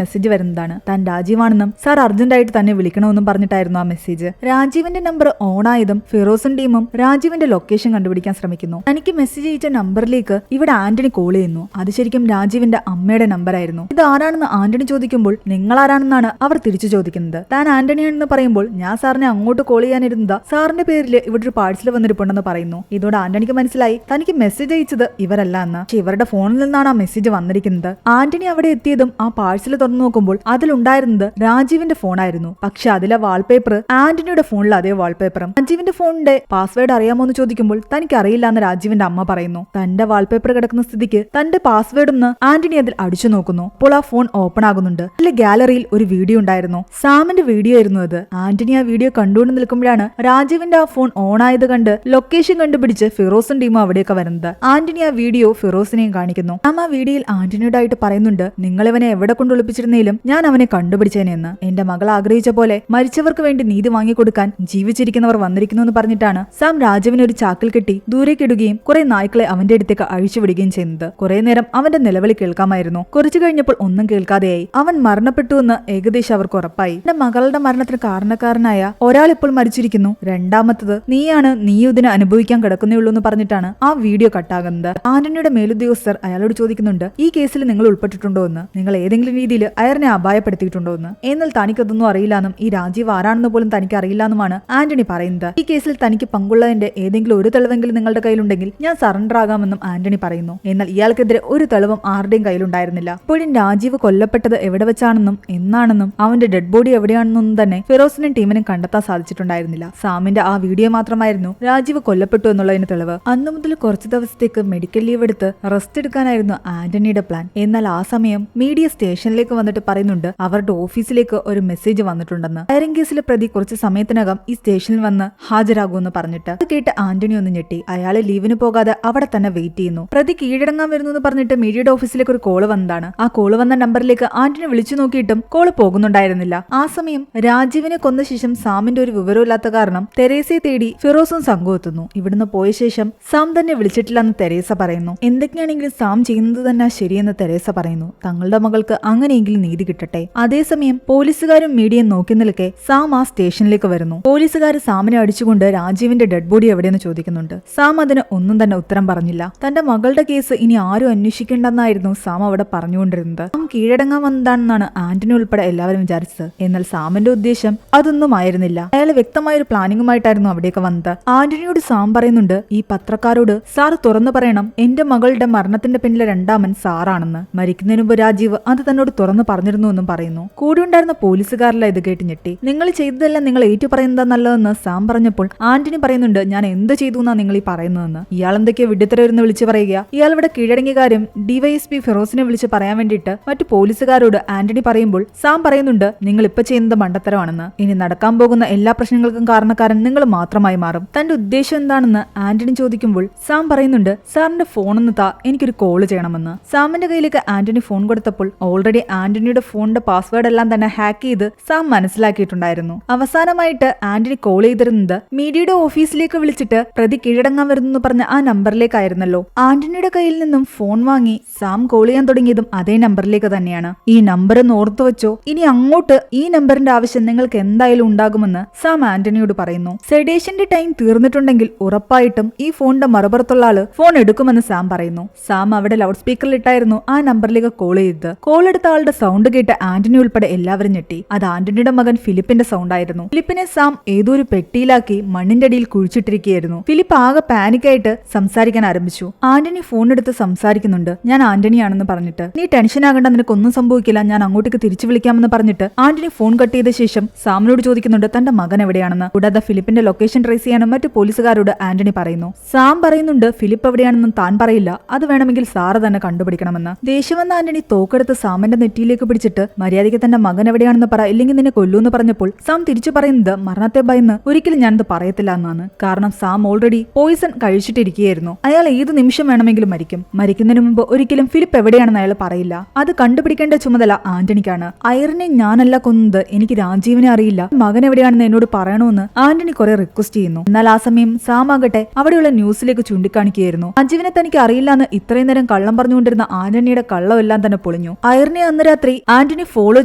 മെസ്സേജ് വരുന്നതാണ്. താൻ രാജീവാണെന്നും സാർ അർജന്റായിട്ട് തന്നെ വിളിക്കണമെന്നും പറഞ്ഞിട്ടായിരുന്നു ആ മെസ്സേജ്. രാജീവിന്റെ നമ്പർ ഓൺ ആയതും ഫിറോസും ടീമും രാജീവിന്റെ ലൊക്കേഷൻ കണ്ടുപിടിക്കാൻ ശ്രമിക്കുന്നു. തനിക്ക് മെസ്സേജ് അയച്ച നമ്പറിലേക്ക് ഇവിടെ ആന്റണി കോൾ ചെയ്യുന്നു. അത് ശരിക്കും രാജീവിന്റെ അമ്മയുടെ നമ്പറായിരുന്നു. ഇത് ആരാണെന്ന് ആന്റണി ചോദിക്കുമ്പോൾ നിങ്ങൾ ആരാണെന്നാണ് അവർ തിരിച്ചു ചോദിക്കുന്നത്. താൻ ആന്റണിയാണെന്ന് പറയുമ്പോൾ ഞാൻ സാറിനെ അങ്ങോട്ട് കോൾ ചെയ്യാനിരുന്നതാ, സാറിന്റെ പേരിൽ ഇവിടെ ഒരു പാഴ്സൽ വന്നിരിപ്പുണ്ടെന്ന് പറയുന്നു. ഇതോടെ ആന്റണിക്ക് മനസ്സിലായി തനിക്ക് മെസ്സേജ് അയച്ചത് ഇവരല്ല എന്ന്. പക്ഷെ ഇവരുടെ ഫോണിൽ നിന്നാണ് ആ മെസ്സേജ് വന്നിരിക്കുന്നത്. ആന്റണി അവിടെ എത്തിയതും ആ പാഴ്സൽ തുറന്നു നോക്കുമ്പോൾ അതിലുണ്ടായിരുന്നത് രാജീവിന്റെ ഫോണായിരുന്നു. പക്ഷെ അതിലെ വാൾപേപ്പർ ആന്റണിയുടെ ഫോണിൽ അതേ വാൾപേപ്പറും. രാജീവിന്റെ ഫോണിന്റെ പാസ്വേഡ് അറിയാമോ എന്ന് ചോദിക്കുമ്പോൾ തനിക്ക് അറിയില്ല എന്ന് രാജീവിന്റെ അമ്മ പറയുന്നു. തന്റെ വാൾപേപ്പർ കിടക്കുന്ന സ്ഥിതിക്ക് തന്റെ പാസ്വേഡ് ഒന്ന് ആന്റണി അതിൽ അടിച്ചു നോക്കുന്നു. അപ്പോൾ ആ ഫോൺ ഓപ്പൺ ആകുന്നുണ്ട്. അതിലെ ഗാലറിയിൽ ഒരു വീഡിയോ ഉണ്ടായിരുന്നു. സാമിന്റെ വീഡിയോ ആയിരുന്നു അത്. ആന്റണി ആ വീഡിയോ കണ്ടുകൊണ്ട് നിൽക്കുമ്പോഴാണ് രാജീവിന്റെ ആ ഫോൺ ഓൺ ആയത് കണ്ട് ലൊക്കേഷൻ കണ്ടുപിടിച്ച് ഫിറോസും ടീമും അവിടെയൊക്കെ വരുന്നത്. ആന്റണി ആ വീഡിയോ ഫിറോസിനെയും കാണിക്കുന്നു. ആ വീഡിയോയിൽ ആന്റണിയോടായിട്ട് പറയുന്നുണ്ട്, നിങ്ങൾ ഇവനെ എവിടെ കൊണ്ട് ഒളിപ്പിച്ചിരുന്നേലും ഞാൻ അവനെ കണ്ടുപിടിച്ചേനെന്ന്. എന്റെ മകൾ ആഗ്രഹിച്ച പോലെ മരിച്ചവർക്ക് വേണ്ടി നീതി വാങ്ങിക്കൊടുക്കാൻ ജീവിച്ചിരിക്കുന്നവർ വന്നിരിക്കുന്നു എന്ന് പറഞ്ഞിട്ടാണ് സാം രാജീവിനെ ഒരു ചാക്കിൽ കെട്ടി ദൂരേക്കിടുകയും കുറെ നായ്ക്കളെ അവന്റെ അടുത്തേക്ക് അഴിച്ചുവിടുകയും ചെയ്യുന്നത്. കുറെ നേരം അവന്റെ നിലവിളി കേൾക്കാമായിരുന്നു. കുറച്ചു കഴിഞ്ഞപ്പോൾ ഒന്നും കേൾക്കാതെയായി. അവൻ മരണപ്പെട്ടു എന്ന് ഏകദേശം അവർക്ക് ഉറപ്പായി. എന്റെ മകളുടെ മരണത്തിന് കാരണക്കാരനായ ഒരാൾ ഇപ്പോൾ മരിച്ചിരിക്കുന്നു, രണ്ടാമത്തത് നീയാണ്, നീ ഇതിന് അനുഭവിക്കാൻ കിടക്കുന്നേയുള്ളൂ എന്ന് പറഞ്ഞിട്ടാണ് ആ വീഡിയോ കട്ടാകുന്നത്. ആന്റണിയുടെ മേലുദ്യോഗസ്ഥർ അയാളോട് ചോദിക്കുന്നുണ്ട്, ഈ കേസിൽ നിങ്ങൾ ഉൾപ്പെട്ടിട്ടുണ്ടോ എന്ന്, നിങ്ങൾ ഏതെങ്കിലും രീതിയിൽ അയാളിനെ അപായപ്പെടുത്തിയിട്ടുണ്ടോ എന്ന്. എന്നാൽ തനിക്കതൊന്നും അറിയില്ലെന്നും ഈ രാജീവ് ആരാണെന്ന് പോലും തനിക്ക് അറിയില്ലെന്നുമാണ് ആന്റണി പറയുന്നത്. ഈ കേസിൽ തനിക്ക് പങ്കുള്ളതിന്റെ ഏതെങ്കിലും ഒരു തെളിവെങ്കിലും നിങ്ങളുടെ കയ്യിലുണ്ടെങ്കിൽ ഞാൻ സറണ്ടർ ആകാമെന്നും ആന്റണി പറയുന്നു. എന്നാൽ ഇയാൾക്കെതിരെ ഒരു തെളിവും ആരുടെയും കയ്യിലുണ്ടായിരുന്നില്ല. ഇപ്പോഴും രാജീവ് കൊല്ലപ്പെട്ടത് എവിടെ വെച്ചാണെന്നും എന്നാണെന്നും അവന്റെ ഡെഡ് ബോഡി എവിടെയാണെന്നും തന്നെ ഫിറോസിനും ടീമിനും കണ്ടെത്താൻ സാധിച്ചിട്ടുണ്ടായിരുന്നില്ല. സാമിന്റെ ആ വീഡിയോ മാത്രമായിരുന്നു രാജീവ് കൊല്ലപ്പെട്ടു എന്നുള്ളതിന് തെളിവ്. അന്നു മുതൽ കുറച്ചു ദിവസത്തേക്ക് മെഡിക്കൽ ലീവ് എടുത്ത് റെസ്റ്റ് എടുക്കാനായിരുന്നു ആന്റണിയുടെ പ്ലാൻ. എന്നാൽ ആ സമയം മീഡിയ സ്റ്റേഷനിലേക്ക് വന്നിട്ട് പറയുന്നുണ്ട് അവരുടെ ഓഫീസിലേക്ക് ഒരു മെസ്സേജ് വന്നിട്ടുണ്ടെന്ന്. ഫയറിംഗ് കേസിലെ പ്രതി കുറച്ച് സമയത്തിനകം ഈ സ്റ്റേഷനിൽ വന്ന് ഹാജരാകുമെന്ന് പറഞ്ഞിട്ട്. അത് കേട്ട് ആന്റണി ഒന്ന് ഞെട്ടി. അയാളെ ലീവിന് പോകാതെ അവിടെ തന്നെ വെയിറ്റ് ചെയ്യുന്നു. പ്രതി കീഴടങ്ങാൻ വരുന്നു എന്ന് പറഞ്ഞിട്ട് മീഡിയയുടെ ഓഫീസിലേക്ക് ഒരു കോള് വന്നതാണ്. ആ കോള് വന്ന നമ്പറിലേക്ക് ആന്റണി വിളിച്ചു നോക്കിയിട്ടും കോള് പോകുന്നുണ്ടായിരുന്നില്ല. ആ സമയം രാജീവിനെ കൊന്ന ശേഷം സാമിന്റെ ഒരു വിവരമില്ലാത്ത കാരണം തെരേസയെ തേടി ഫിറോസും സംഘവും എത്തുന്നു. ഇവിടുന്ന് പോയ ശേഷം സാം തന്നെ വിളിച്ചിട്ടില്ലെന്ന് തെരേസ പറയുന്നു. എന്തൊക്കെയാണെങ്കിലും സാം ചെയ്യുന്നത് തന്നെ ശരിയെന്ന് തെരേസ പറയുന്നു. തങ്ങളുടെ മകൾക്ക് അങ്ങനെയെങ്കിലും നീതി കിട്ടട്ടെ. അതേസമയം പോലീസുകാരും മീഡിയയും നോക്കി നിൽക്കെ സാം ആ സ്റ്റേഷനിലേക്ക് വരുന്നു. പോലീസുകാർ സാമിനെ അടിച്ചുകൊണ്ട് രാജീവിന്റെ ഡെഡ് ബോഡി എവിടെയെന്ന് ചോദിക്കുന്നുണ്ട്. സാം അതിന് ഒന്നും തന്നെ ഉത്തരം പറഞ്ഞില്ല. തന്റെ മകളുടെ കേസ് ഇനി ആരും അന്വേഷിക്കേണ്ടെന്നായിരുന്നു സാം അവിടെ പറഞ്ഞുകൊണ്ടിരുന്നത്. സാം കീഴടങ്ങാൻ വന്നതാണെന്നാണ് ആന്റണി ഉൾപ്പെടെ എല്ലാവരും വിചാരിച്ചത്. എന്നാൽ സാമിന്റെ ഉദ്ദേശം അതൊന്നും ആയിരുന്നില്ല. അയാൾ വ്യക്തമായ ഒരു പ്ലാനിങ്ങുമായിട്ടായിരുന്നു അവിടേക്ക് വന്നത്. ആന്റണിയോട് സാം പറയുന്നുണ്ട്, ഈ പത്രക്കാരോട് സാർ തുറന്നു പറയണം എന്റെ മകളുടെ മരണത്തിന്റെ പിന്നിലെ രണ്ടാമൻ സാറാണെന്ന്. മരിക്കുന്നതിന് മുമ്പ് രാജീവ് അത് തന്നോട് തുറന്നു പറഞ്ഞിരുന്നു എന്നും പറയുന്നു. കൂടെ ഉണ്ടായിരുന്ന പോലീസുകാരെല്ലാം ഇത് കേട്ട് ഞെട്ടി. നിങ്ങൾ ചെയ്തതെല്ലാം നിങ്ങൾ ഏറ്റു പറയുന്നതാ നല്ലതെന്ന് സാം പറഞ്ഞപ്പോൾ ആന്റണി പറയുന്നുണ്ട്, ഞാൻ എന്ത് ചെയ്തു എന്നാ നിങ്ങൾ ഈ പറയുന്നതെന്ന്. ഇയാൾ എന്തൊക്കെയോ വിഡിത്തരവെന്ന് വിളിച്ചു പറയുക. ഇയാൾ ഇവിടെ കീഴടങ്ങിയ കാര്യം ഡിവൈഎസ്പി ഫിറോസിനെ വിളിച്ച് പറയാൻ വേണ്ടിയിട്ട് മറ്റു പോലീസുകാരോട് ആന്റണി പറയുമ്പോൾ സാം പറയുന്നുണ്ട്, നിങ്ങൾ ഇപ്പൊ ചെയ്യുന്നത് മണ്ടത്തരമാണെന്ന്. ഇനി നടക്കാൻ പോകുന്ന എല്ലാ പ്രശ്നങ്ങൾക്കും കാരണക്കാരൻ നിങ്ങൾ മാത്രമായി മാറും. തന്റെ ഉദ്ദേശം എന്താണെന്ന് ആന്റണി ചോദിക്കുമ്പോൾ സാം പറയുന്നുണ്ട്, സാറിന്റെ ഫോണൊന്ന് താ, എനിക്കൊരു കോള് ചെയ്യണമെന്ന്. സാമിന്റെ കയ്യിലേക്ക് ആന്റണി ഫോൺ കൊടുത്തപ്പോൾ ഓൾറെഡി ആന്റണിയുടെ ഫോണിന്റെ പാസ്വേഡ് എല്ലാം തന്നെ ഹാക്ക് ചെയ്ത് സാം മനസ്സിലാക്കിയിട്ടുണ്ടായിരുന്നു. അവസാനമായിട്ട് ആന്റണി കോൾ ചെയ്തിരുന്നത് മീഡിയയുടെ ഓഫീസിലേക്ക് വിളിച്ചിട്ട് പ്രതി കീഴടങ്ങാൻ വരുന്നു പറഞ്ഞ ആ നമ്പറിലേക്കായിരുന്നല്ലോ. ആന്റണിയുടെ കയ്യിൽ നിന്നും ഫോൺ വാങ്ങി സാം കോൾ ചെയ്യാൻ തുടങ്ങിയതും അതേ നമ്പറിലേക്ക് തന്നെയാണ്. ഈ നമ്പർ ഒന്ന് ഓർത്തു വെച്ചോ, ഇനി അങ്ങോട്ട് ഈ നമ്പറിന്റെ ആവശ്യം നിങ്ങൾക്ക് എന്തായാലും ഉണ്ടാകുമെന്ന് സാം ആന്റണിയോട് പറയുന്നു. സെഡേഷന്റെ ടൈം തീർന്നിട്ടുണ്ടെങ്കിൽ ഉറപ്പായിട്ടും ഈ ഫോണിന്റെ മറുപുറത്തുള്ള ആള് ഫോൺ എടുക്കുമെന്ന് സാം പറയുന്നു. സാം അവിടെ ലൗഡ് സ്പീക്കറിൽ ഇട്ടായിരുന്നു ആ നമ്പറിലേക്ക് കോൾ ചെയ്തത്. കോൾ എടുത്ത ആളുടെ സൗണ്ട് കേട്ട് ആന്റണി ഉൾപ്പെടെ എല്ലാവരും ഞെട്ടി. അത് ആന്റണിയുടെ മകൻ ഫിലിപ്പിന്റെ സൗണ്ട് ആയിരുന്നു. ഫിലിപ്പിനെ സാം ഏതോ ഒരു പെട്ടിയിലാക്കി മണ്ണിന്റെ അടിയിൽ കുഴിച്ചിട്ടിരിക്കുകയായിരുന്നു. ഫിലിപ്പ് ആകെ പാനിക്കായിട്ട് സംസാരിക്കാൻ ആരംഭിച്ചു. ആന്റണി ഫോൺ എടുത്ത് സംസാരിക്കുന്നുണ്ട്, ഞാൻ ആന്റണിയാണെന്ന് പറഞ്ഞിട്ട്. നീ ടെൻഷൻ ആകണ്ട, നിനക്കൊന്നും സംഭവിക്കില്ല, ഞാൻ അങ്ങോട്ടേക്ക് തിരിച്ചു വിളിക്കാമെന്ന് പറഞ്ഞിട്ട് ആന്റണി ഫോൺ കട്ട് ചെയ്ത ശേഷം സാമിനോട് ചോദിക്കുന്നുണ്ട് തന്റെ മകൻ എവിടെയാണെന്ന്. കൂടാതെ ഫിലിപ്പിന്റെ ലൊക്കേഷൻ ട്രേസ് ചെയ്യാനും മറ്റു പോലീസുകാരോട് ആന്റണി പറയുന്നു. സാം പറയുന്നുണ്ട് ഫിലിപ്പ് എവിടെയാണെന്നും താൻ പറയില്ല, അത് വേണമെങ്കിൽ സാറ് തന്നെ കണ്ടുപിടിക്കണമെന്ന്. ദേഷ്യം വന്ന ആന്റണി തോക്കെടുത്ത് സാമിന്റെ നെറ്റിയിലേക്ക് പിടിച്ചിട്ട് മര്യാദയ്ക്ക് തന്റെ മകൻ എവിടെയാണെന്ന് പറ, ഇല്ലെങ്കിൽ നിന്നെ കൊല്ലൂന്ന് പറഞ്ഞപ്പോൾ സാം തിരിച്ചു പറയുന്നത് മരണത്തെ ഭയന്ന് ഒരിക്കലും ഞാനത് പറയത്തില്ല എന്നാണ്. കാരണം സാം ഓൾറെഡി പോയിസൺ കഴിച്ചിട്ടിരിക്കുകയായിരുന്നു. അയാൾ ഏത് നിമിഷം വേണമെങ്കിലും മരിക്കും. മരിക്കുന്നതിന് മുമ്പ് ഒരിക്കലും ഫിലിപ്പ് എവിടെയാണെന്ന് അയാൾ പറയില്ല. അത് കണ്ടുപിടിക്കേണ്ട ചുമതല ആന്റണിക്കാണ്. ഐറിനെ ഞാനല്ല കൊന്നത്, എനിക്ക് രാജീവിനെ അറിയില്ല, മകൻ എവിടെയാണെന്ന് എന്നോട് പറയണമെന്ന് ആന്റണി കുറെ റിക്വസ്റ്റ് ചെയ്യുന്നു. എന്നാൽ ആ സമയം സാം ആകട്ടെ അവിടെയുള്ള ന്യൂസിലേക്ക് ചൂണ്ടിക്കാണിക്കുകയായിരുന്നു. രാജീവിനെ തനിക്ക് അറിയില്ല എന്ന് ഇത്രയും നേരം കള്ളം പറഞ്ഞുകൊണ്ടിരുന്ന ആന്റണി ആന്റണിയുടെ കള്ളമെല്ലാം തന്നെ പൊളിഞ്ഞു. അയറിനെ അന്ന് രാത്രി ആന്റണി ഫോളോ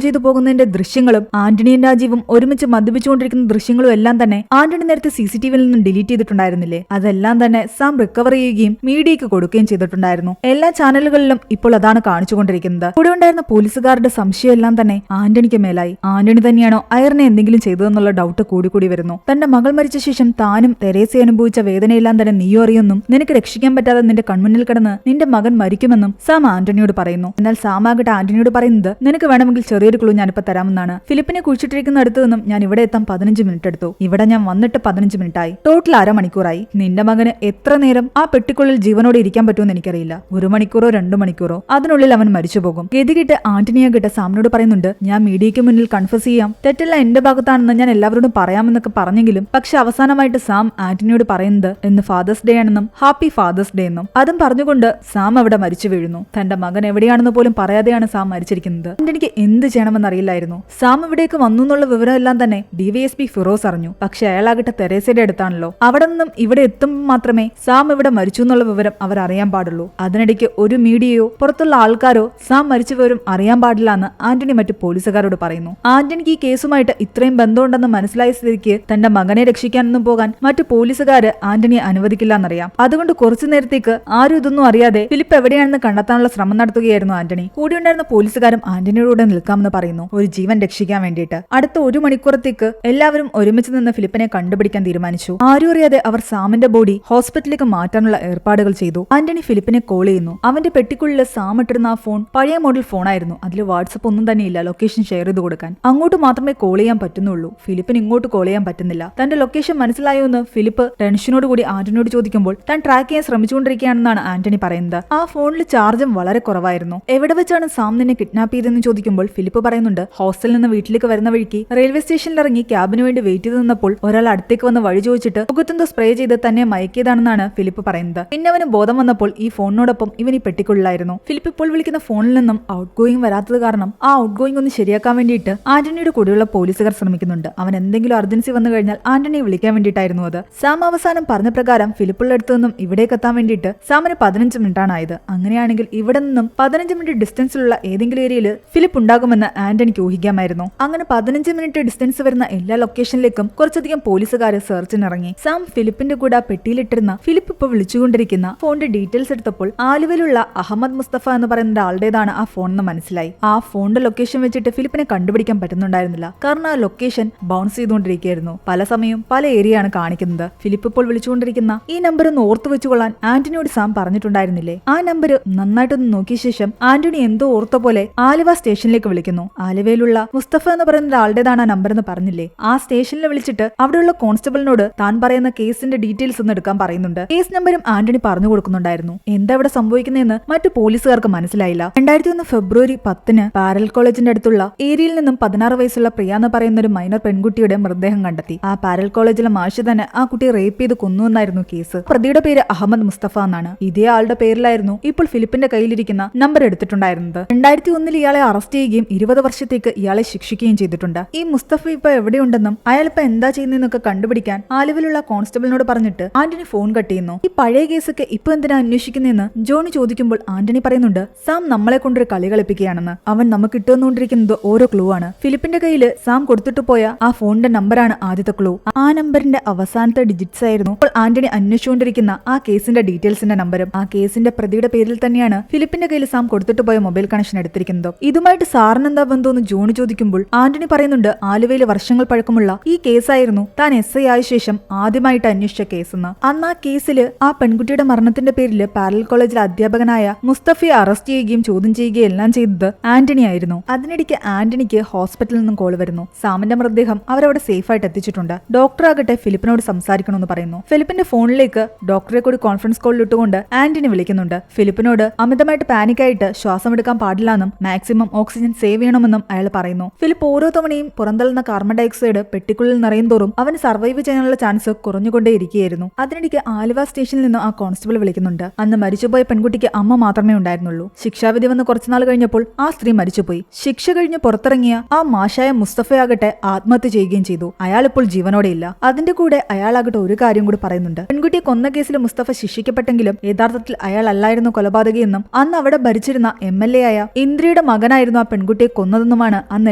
ചെയ്തു പോകുന്നതിന്റെ ദൃശ്യങ്ങളും ആന്റണിയും രാജീവും ഒരുമിച്ച് മദ്യപിച്ചുകൊണ്ടിരിക്കുന്ന ദൃശ്യങ്ങളും എല്ലാം തന്നെ ആന്റണി നേരത്തെ CCTV-യിൽ നിന്നും ഡിലീറ്റ് ചെയ്തിട്ടുണ്ടായിരുന്നില്ലേ, അതെല്ലാം തന്നെ സാം റിക്കവർ ചെയ്യുകയും മീഡിയയ്ക്ക് കൊടുക്കുകയും ചെയ്തിട്ടുണ്ടായിരുന്നു. എല്ലാ ചാനലുകളിലും ഇപ്പോൾ അതാണ് കാണിച്ചുകൊണ്ടിരിക്കുന്നത്. കൂടെ ഉണ്ടായിരുന്ന പോലീസുകാരുടെ സംശയം എല്ലാം തന്നെ ആന്റണിക്ക് മേലായി. ആന്റണി തന്നെയാണോ അയറിനെ എന്തെങ്കിലും ചെയ്തതെന്നുള്ള ഡൗട്ട് കൂടി വരുന്നു. തന്റെ മകൾ മരിച്ച ശേഷം താനും തെരേസ അനുഭവിച്ച വേദനയെല്ലാം തന്നെ നീയോ അറിയുമെന്നും നിനക്ക് രക്ഷിക്കാൻ പറ്റാതെ നിന്റെ കൺമുന്നിൽ കിടന്ന് നിന്റെ മകൻ മരിക്കുമെന്നും സാം ആന്റണിയോട് പറയുന്നു. എന്നാൽ സാം ആകട്ടെ ആന്റണിയോട് പറയുന്നത് നിനക്ക് വേണമെങ്കിൽ ചെറിയൊരു ക്ലൂ ഞാനിപ്പോ തരാമെന്നാണ്. ഫിലിപ്പിനെ കുഴിച്ചിട്ടിരിക്കുന്ന അടുത്ത് നിന്നും ഞാൻ ഇവിടെ എത്താൻ 15 മിനിറ്റ് എടുത്തു. ഇവിടെ ഞാൻ വന്നിട്ട് 15 മിനിറ്റായി. ടോട്ടൽ അരമണിക്കൂറായി. നിന്റെ മകന് എത്ര നേരം ആ പെട്ടിക്കുള്ളിൽ ജീവനോടെ ഇരിക്കാൻ പറ്റുമെന്ന് എനിക്കറിയില്ല. 1 മണിക്കൂറോ 2 മണിക്കൂറോ അതിനുള്ളിൽ അവൻ മരിച്ചു പോകും. ഗതികിട്ട് ആന്റണിയാകട്ടെ സാമിനോട് പറയുന്നുണ്ട് ഞാൻ മീഡിയയ്ക്ക് മുന്നിൽ കൺഫസ് ചെയ്യാം, തെറ്റെല്ലാം എന്റെ ഭാഗത്താണെന്ന് ഞാൻ എല്ലാവരോടും പറയാമെന്നൊക്കെ പറഞ്ഞെങ്കിലും പക്ഷെ അവസാനമായിട്ട് സാം ആന്റണിയോട് പറയുന്നത് ഇന്ന് ഫാദേഴ്സ് ഡേ ആണെന്നും ഹാപ്പി ഫാദേഴ്സ് ഡേ എന്നും അതും പറഞ്ഞുകൊണ്ട് സാം അവിടെ മരിച്ചു വീഴുന്നു. തന്റെ മകൻ എവിടെയാണെന്ന് പോലും പറയാതെയാണ് സാം മരിച്ചിരിക്കുന്നത്. ആന്റണിക്ക് എന്ത് ചെയ്യണമെന്ന് അറിയില്ലായിരുന്നു. സാം ഇവിടേക്ക് വന്നു എന്നുള്ള വിവരമെല്ലാം തന്നെ DYSP ഫിറോസ് അറിഞ്ഞു. പക്ഷെ അയാളാകട്ടെ തെരേസയുടെ അടുത്താണല്ലോ. അവിടെ നിന്നും ഇവിടെ എത്തുമ്പോൾ മാത്രമേ സാം ഇവിടെ മരിച്ചു എന്നുള്ള വിവരം അവർ അറിയാൻ പാടുള്ളൂ. അതിനിടയ്ക്ക് ഒരു മീഡിയയോ പുറത്തുള്ള ആൾക്കാരോ സാം മരിച്ച വിവരം അറിയാൻ പാടില്ല എന്ന് ആന്റണി മറ്റു പോലീസുകാരോട് പറയുന്നു. ആന്റണിക്ക് ഈ കേസുമായിട്ട് ഇത്രയും ബന്ധമുണ്ടെന്ന് മനസ്സിലായ സ്ഥിതിക്ക് തന്റെ മകനെ രക്ഷിക്കാനൊന്നും പോകാൻ മറ്റു പോലീസുകാര് ആന്റണിയെ അനുവദിക്കില്ല എന്നറിയാം. അതുകൊണ്ട് കുറച്ചു നേരത്തേക്ക് ആരും ഇതൊന്നും അറിയാതെ ഫിലിപ്പ് എവിടെയാണെന്ന് കണ്ടെത്താനുള്ള ശ്രമം നടത്തുകയായിരുന്നു ആന്റണി. കൂടെയുണ്ടായിരുന്ന പോലീസുകാരും ആന്റണിയോട് നിൽക്കാമെന്ന് പറയുന്നു, ഒരു ജീവൻ രക്ഷിക്കാൻ വേണ്ടിയിട്ട്. അടുത്ത 1 മണിക്കൂറത്തേക്ക് എല്ലാവരും ഒരുമിച്ച് നിന്ന് ഫിലിപ്പിനെ കണ്ടുപിടിക്കാൻ തീരുമാനിച്ചു. ആരും അറിയാതെ അവർ സാമിന്റെ ബോഡി ഹോസ്പിറ്റലിലേക്ക് മാറ്റാനുള്ള ഏർപ്പാടുകൾ ചെയ്തു. ആന്റണി ഫിലിപ്പിനെ കോൾ ചെയ്യുന്നു. അവന്റെ പെട്ടിക്കുള്ളിൽ സാം ഇട്ടിരുന്ന ആ ഫോൺ പഴയ മോഡൽ ഫോണായിരുന്നു. അതിൽ വാട്സപ്പ് ഒന്നും തന്നെ ഇല്ല ലൊക്കേഷൻ ഷെയർ ചെയ്ത് കൊടുക്കാൻ. അങ്ങോട്ട് മാത്രമേ കോൾ ചെയ്യാൻ പറ്റുന്നുള്ളൂ. ഫിലിപ്പിന് ഇങ്ങോട്ട് കോൾ ചെയ്യാൻ പറ്റുന്നില്ല. തന്റെ ലൊക്കേഷൻ മനസ്സിലായോ എന്ന് ഫിലിപ്പ് ടെൻഷനോട് കൂടി ആന്റണിയോട് ചോദിക്കുമ്പോൾ താൻ ട്രാക്ക് ചെയ്യാൻ ശ്രമിച്ചുകൊണ്ടിരിക്കുകയാണെന്നാണ് ആന്റണി പറയുന്നത്. ആ ഫോണിൽ ചാർജും വളരെ കുറവായിരുന്നു. എവിടെ വെച്ചാണ് സാം നിന്നെ കിഡ്നാപ്പ് ചെയ്തെന്ന് ചോദിക്കുമ്പോൾ ഫിലിപ്പ് പറയുന്നുണ്ട് ഹോസ്റ്റലിൽ നിന്ന് വീട്ടിലേക്ക് വരുന്ന വഴിക്ക് റെയിൽവേ സ്റ്റേഷനിൽ ഇറങ്ങി ക്യാബിന് വേണ്ടി വെയിറ്റ് ചെയ്ത് നിന്നപ്പോൾ ഒരാൾ അടുത്തേക്ക് വന്ന് വഴി ചോദിച്ചിട്ട് മുഖത്തെന്തോ സ്പ്രേ ചെയ്ത് തന്നെ മയക്കിയതാണെന്നാണ് ഫിലിപ്പ് പറയുന്നത്. പിന്നെ അവന് ബോധം വന്നപ്പോൾ ഈ ഫോണിനോടൊപ്പം ഇവൻ ഈ പെട്ടിക്കുള്ളിലായിരുന്നു. ഫിലിപ്പ് ഇപ്പോൾ വിളിക്കുന്ന ഫോണിൽ നിന്നും ഔട്ട് ഗോയിങ് വരാത്തത് കാരണം ആ ഔട്ട് ഗോയിങ് ഒന്ന് ശരിയാക്കാൻ വേണ്ടിയിട്ട് ആന്റണിയുടെ കൂടെയുള്ള പോലീസുകാർ ശ്രമിക്കുന്നുണ്ട്. അവൻ എന്തെങ്കിലും അർജൻസി വന്നു കഴിഞ്ഞാൽ ആന്റണിയെ വിളിക്കാൻ വേണ്ടിയിട്ടായിരുന്നു അത്. സാം അവസാനം പറഞ്ഞ പ്രകാരം ഫിലിപ്പുള്ള അടുത്ത് നിന്നും ഇവിടേക്ക് എത്താൻ വേണ്ടിയിട്ട് സാമിന് 15 മിനിറ്റാണ് ആയത്. അങ്ങനെയാണെങ്കിൽ ഇവിടെ നിന്നും 15 മിനിറ്റ് ഡിസ്റ്റൻസിലുള്ള ഏതെങ്കിലും ഏരിയയിൽ ഫിലിപ്പ് ഉണ്ടാകുമെന്ന് ആന്റണിക്ക് ഊഹിക്കാമായിരുന്നു. അങ്ങനെ 15 മിനിറ്റ് ഡിസ്റ്റൻസ് വരുന്ന എല്ലാ ലൊക്കേഷനിലേക്കും കുറച്ചധികം പോലീസുകാര് സെർച്ചിനിറങ്ങി. സാം ഫിലിപ്പിന്റെ കൂടെ പെട്ടിയിലിട്ടിരുന്ന ഫിലിപ്പ് ഇപ്പോൾ വിളിച്ചുകൊണ്ടിരിക്കുന്ന ഫോണിന്റെ ഡീറ്റെയിൽസ് എടുത്തപ്പോൾ ആലുവയിലുള്ള അഹമ്മദ് മുസ്തഫ എന്ന് പറയുന്ന ആളുടേതാണ് ആ ഫോൺ എന്ന് മനസ്സിലായി. ആ ഫോണിന്റെ ലൊക്കേഷൻ വെച്ചിട്ട് ഫിലിപ്പിനെ കണ്ടുപിടിക്കാൻ പറ്റുന്നുണ്ടായിരുന്നില്ല. കാരണം ആ ലൊക്കേഷൻ ബൗൺസ് ചെയ്തുകൊണ്ടിരിക്കുകയായിരുന്നു. പല സമയവും പല ഏരിയ ആണ് കാണിക്കുന്നത്. ഫിലിപ്പ് ഇപ്പോൾ വിളിച്ചുകൊണ്ടിരിക്കുന്ന ഈ നമ്പർ ഒന്ന് ഓർത്തു വെച്ചുകൊള്ളാൻ ആന്റണിയോട് സാം പറഞ്ഞിട്ടുണ്ടായിരുന്നില്ലേ. ആ നമ്പർ നന്നായിട്ടൊന്ന് നോക്കിയ ശേഷം ആന്റണി എന്തോ ഓർത്ത പോലെ ആലുവ സ്റ്റേഷനിലേക്ക് വിളിക്കുന്നു. ആലുവയിലുള്ള മുസ്തഫ എന്ന് പറയുന്ന ആളുടേതാണ് ആ നമ്പർ എന്ന് പറഞ്ഞില്ലേ. ആ സ്റ്റേഷനിൽ വിളിച്ചിട്ട് അവിടെയുള്ള കോൺസ്റ്റബിളിനോട് താൻ പറയുന്ന കേസിന്റെ ഡീറ്റെയിൽസ് ഒന്ന് എടുക്കാൻ പറയുന്നുണ്ട്. കേസ് നമ്പറും ആന്റണി പറഞ്ഞു കൊടുക്കുന്നുണ്ടായിരുന്നു. എന്താ ഇവിടെ സംഭവിക്കുന്നതെന്ന് മറ്റു പോലീസുകാർക്ക് മനസ്സിലായില്ല. 2001 ഫെബ്രുവരി 10 പാരൽ കോളേജിന്റെ അടുത്തുള്ള ഏരിയയിൽ നിന്നും 16 വയസ്സുള്ള പ്രിയ എന്ന് പറയുന്ന ഒരു മൈനർ പെൺകുട്ടിയുടെ മൃതദേഹം കണ്ടെത്തി. ആ പാരൽ കോളേജിലെ മാഷ് തന്നെ ആ കുട്ടിയെ റേപ്പ് ചെയ്ത് കൊന്നുവെന്നായിരുന്നു കേസ്. പ്രതിയുടെ പേര് അഹമ്മദ് മുസ്തഫ എന്നാണ്. ഇതേ ആളുടെ പേരിലായിരുന്നു ഇപ്പോൾ ഫിലിപ്പിന്റെ കയ്യിലിരിക്കുന്ന നമ്പർ എടുത്തിട്ടുണ്ടായിരുന്നത്. 2001 ഇയാളെ അറസ്റ്റ് ചെയ്യുകയും 20 വർഷത്തേക്ക് ഇയാളെ ശിക്ഷിക്കുകയും ചെയ്തിട്ടുണ്ട്. ഈ മുസ്തഫ ഇപ്പൊ എവിടെയുണ്ടെന്നും അയാളിപ്പോ എന്താ ചെയ്യുന്നതെന്നൊക്കെ കണ്ടുപിടിക്കാൻ ആലുവയിലുള്ള കോൺസ്റ്റബിളിനോട് പറഞ്ഞിട്ട് ആന്റണി ഫോൺ കട്ട് ചെയ്യുന്നു. ഈ പഴയ കേസൊക്കെ ഇപ്പൊ എന്തിനാ അന്വേഷിക്കുന്നതെന്ന് ജോണി ചോദിക്കുമ്പോൾ ആന്റണി പറയുന്നുണ്ട് സാം നമ്മളെ കൊണ്ടൊരു കളി കളിപ്പിക്കുകയാണെന്ന്. അവൻ നമുക്ക് ഇട്ടുവന്നുകൊണ്ടിരിക്കുന്നത് ഓരോ ക്ലൂ ആണ്. ഫിലിപ്പിന്റെ കയ്യില് സാം കൊടുത്തിട്ട് പോയ ആ ഫോണിന്റെ നമ്പറാണ് ആദ്യത്തെ ക്ലൂ. ആ നമ്പറിന്റെ അവസാനത്തെ ഡിജിറ്റ്സ് ആയിരുന്നു ഇപ്പോൾ ആന്റണി അന്വേഷിച്ചുകൊണ്ടിരിക്കുന്ന ആ കേസിന്റെ ഡീറ്റെയിൽസിന്റെ നമ്പരും. ആ കേസിന്റെ പ്രതിയുടെ പേരിൽ തന്നെയാണ് ഫിലിപ്പിന്റെ കയ്യിൽ സാം കൊടുത്തിട്ട് പോയ മൊബൈൽ കണക്ഷൻ എടുത്തിരിക്കുന്നത്. ഇതുമായിട്ട് സാറിന് എന്താ ബന്ധമെന്ന് ജോണി ചോദിക്കുമ്പോൾ ആന്റണി പറയുന്നുണ്ട് ആലുവയിൽ വർഷങ്ങൾ പഴക്കമുള്ള ഈ കേസായിരുന്നു താൻ SI ആയ ശേഷം ആദ്യമായിട്ട് അന്വേഷിച്ച കേസെന്ന്. അന്ന് ആ കേസിൽ ആ പെൺകുട്ടിയുടെ മരണത്തിന്റെ പേരിൽ പാരലൽ കോളേജിലെ അധ്യാപകനായ മുസ്തഫയെ അറസ്റ്റ് ചെയ്യുകയും ചോദ്യം ചെയ്യുകയും എല്ലാം ചെയ്തത് ആന്റണി ആയിരുന്നു. അതിനിടയ്ക്ക് ആന്റണിക്ക് ഹോസ്പിറ്റലിൽ നിന്നും കോൾ വരുന്നു. സാമിന്റെ മൃതദേഹം അവരവിടെ സേഫ് ആയിട്ട് എത്തിച്ചിട്ടുണ്ട്. ഡോക്ടർ ആകട്ടെ ഫിലിപ്പിനോട് സംസാരിക്കണമെന്ന് പറയുന്നു. ഫിലിപ്പിന്റെ ഫോണിലേക്ക് ഡോക്ടറെ കൂടി കോൺഫറൻസ് കോളിൽ ഇട്ടുകൊണ്ട് ആന്റണി വിളിക്കുന്നുണ്ട്. ഫിലിപ്പിനോട് അമിതമായിട്ട് പാനിക്കായിട്ട് ശ്വാസം എടുക്കാൻ പാടില്ലെന്നും മാക്സിമം ഓക്സിജൻ സേവ് ചെയ്യണമെന്നും അയാൾ പറയുന്നു. ഫിലിപ്പ് ഓരോ തവണയും പുറന്തള്ളുന്ന കാർബൺ ഡയോക്സൈഡ് പെട്ടിക്കുള്ളിൽ നിറയും തോറും അവന് സർവൈവ് ചെയ്യാനുള്ള ചാൻസ് കുറഞ്ഞുകൊണ്ടേയിരിക്കുകയായിരുന്നു. അതിനിടയ്ക്ക് ആലുവ സ്റ്റേഷനിൽ നിന്നും ആ കോൺസ്റ്റബിൾ വിളിക്കുന്നുണ്ട്. അന്ന് മരിച്ചുപോയ പെൺകുട്ടിക്ക് അമ്മ മാത്രമേ ഉണ്ടായിരുന്നുള്ളൂ. ശിക്ഷാവിധി വന്ന് കുറച്ചുനാൾ കഴിഞ്ഞപ്പോൾ ആ സ്ത്രീ മരിച്ചുപോയി. ശിക്ഷ കഴിഞ്ഞ് പുറത്തിറങ്ങിയ ആ മാഷായ മുസ്തഫയാകട്ടെ ആത്മഹത്യ ചെയ്യുകയും ചെയ്തു. അയാൾ ഇപ്പോൾ ജീവനോടെയില്ല. അതിന്റെ കൂടെ അയാളാകട്ടെ ഒരു കാര്യം കൂടി പറയുന്നുണ്ട്. പെൺകുട്ടിയെ കൊന്ന കേസിൽ മുസ്തഫ ശിക്ഷിക്കപ്പെട്ടെങ്കിലും യഥാർത്ഥത്തിൽ അയാൾ അല്ലായിരുന്നു കൊലപാതകയെന്നും അന്ന് അന്ന് അവിടെ ഭരിച്ചിരുന്ന MLA ആയ ഇന്ദ്രയുടെ മകനായിരുന്നു ആ പെൺകുട്ടിയെ കൊന്നതെന്നുമാണ് അന്ന്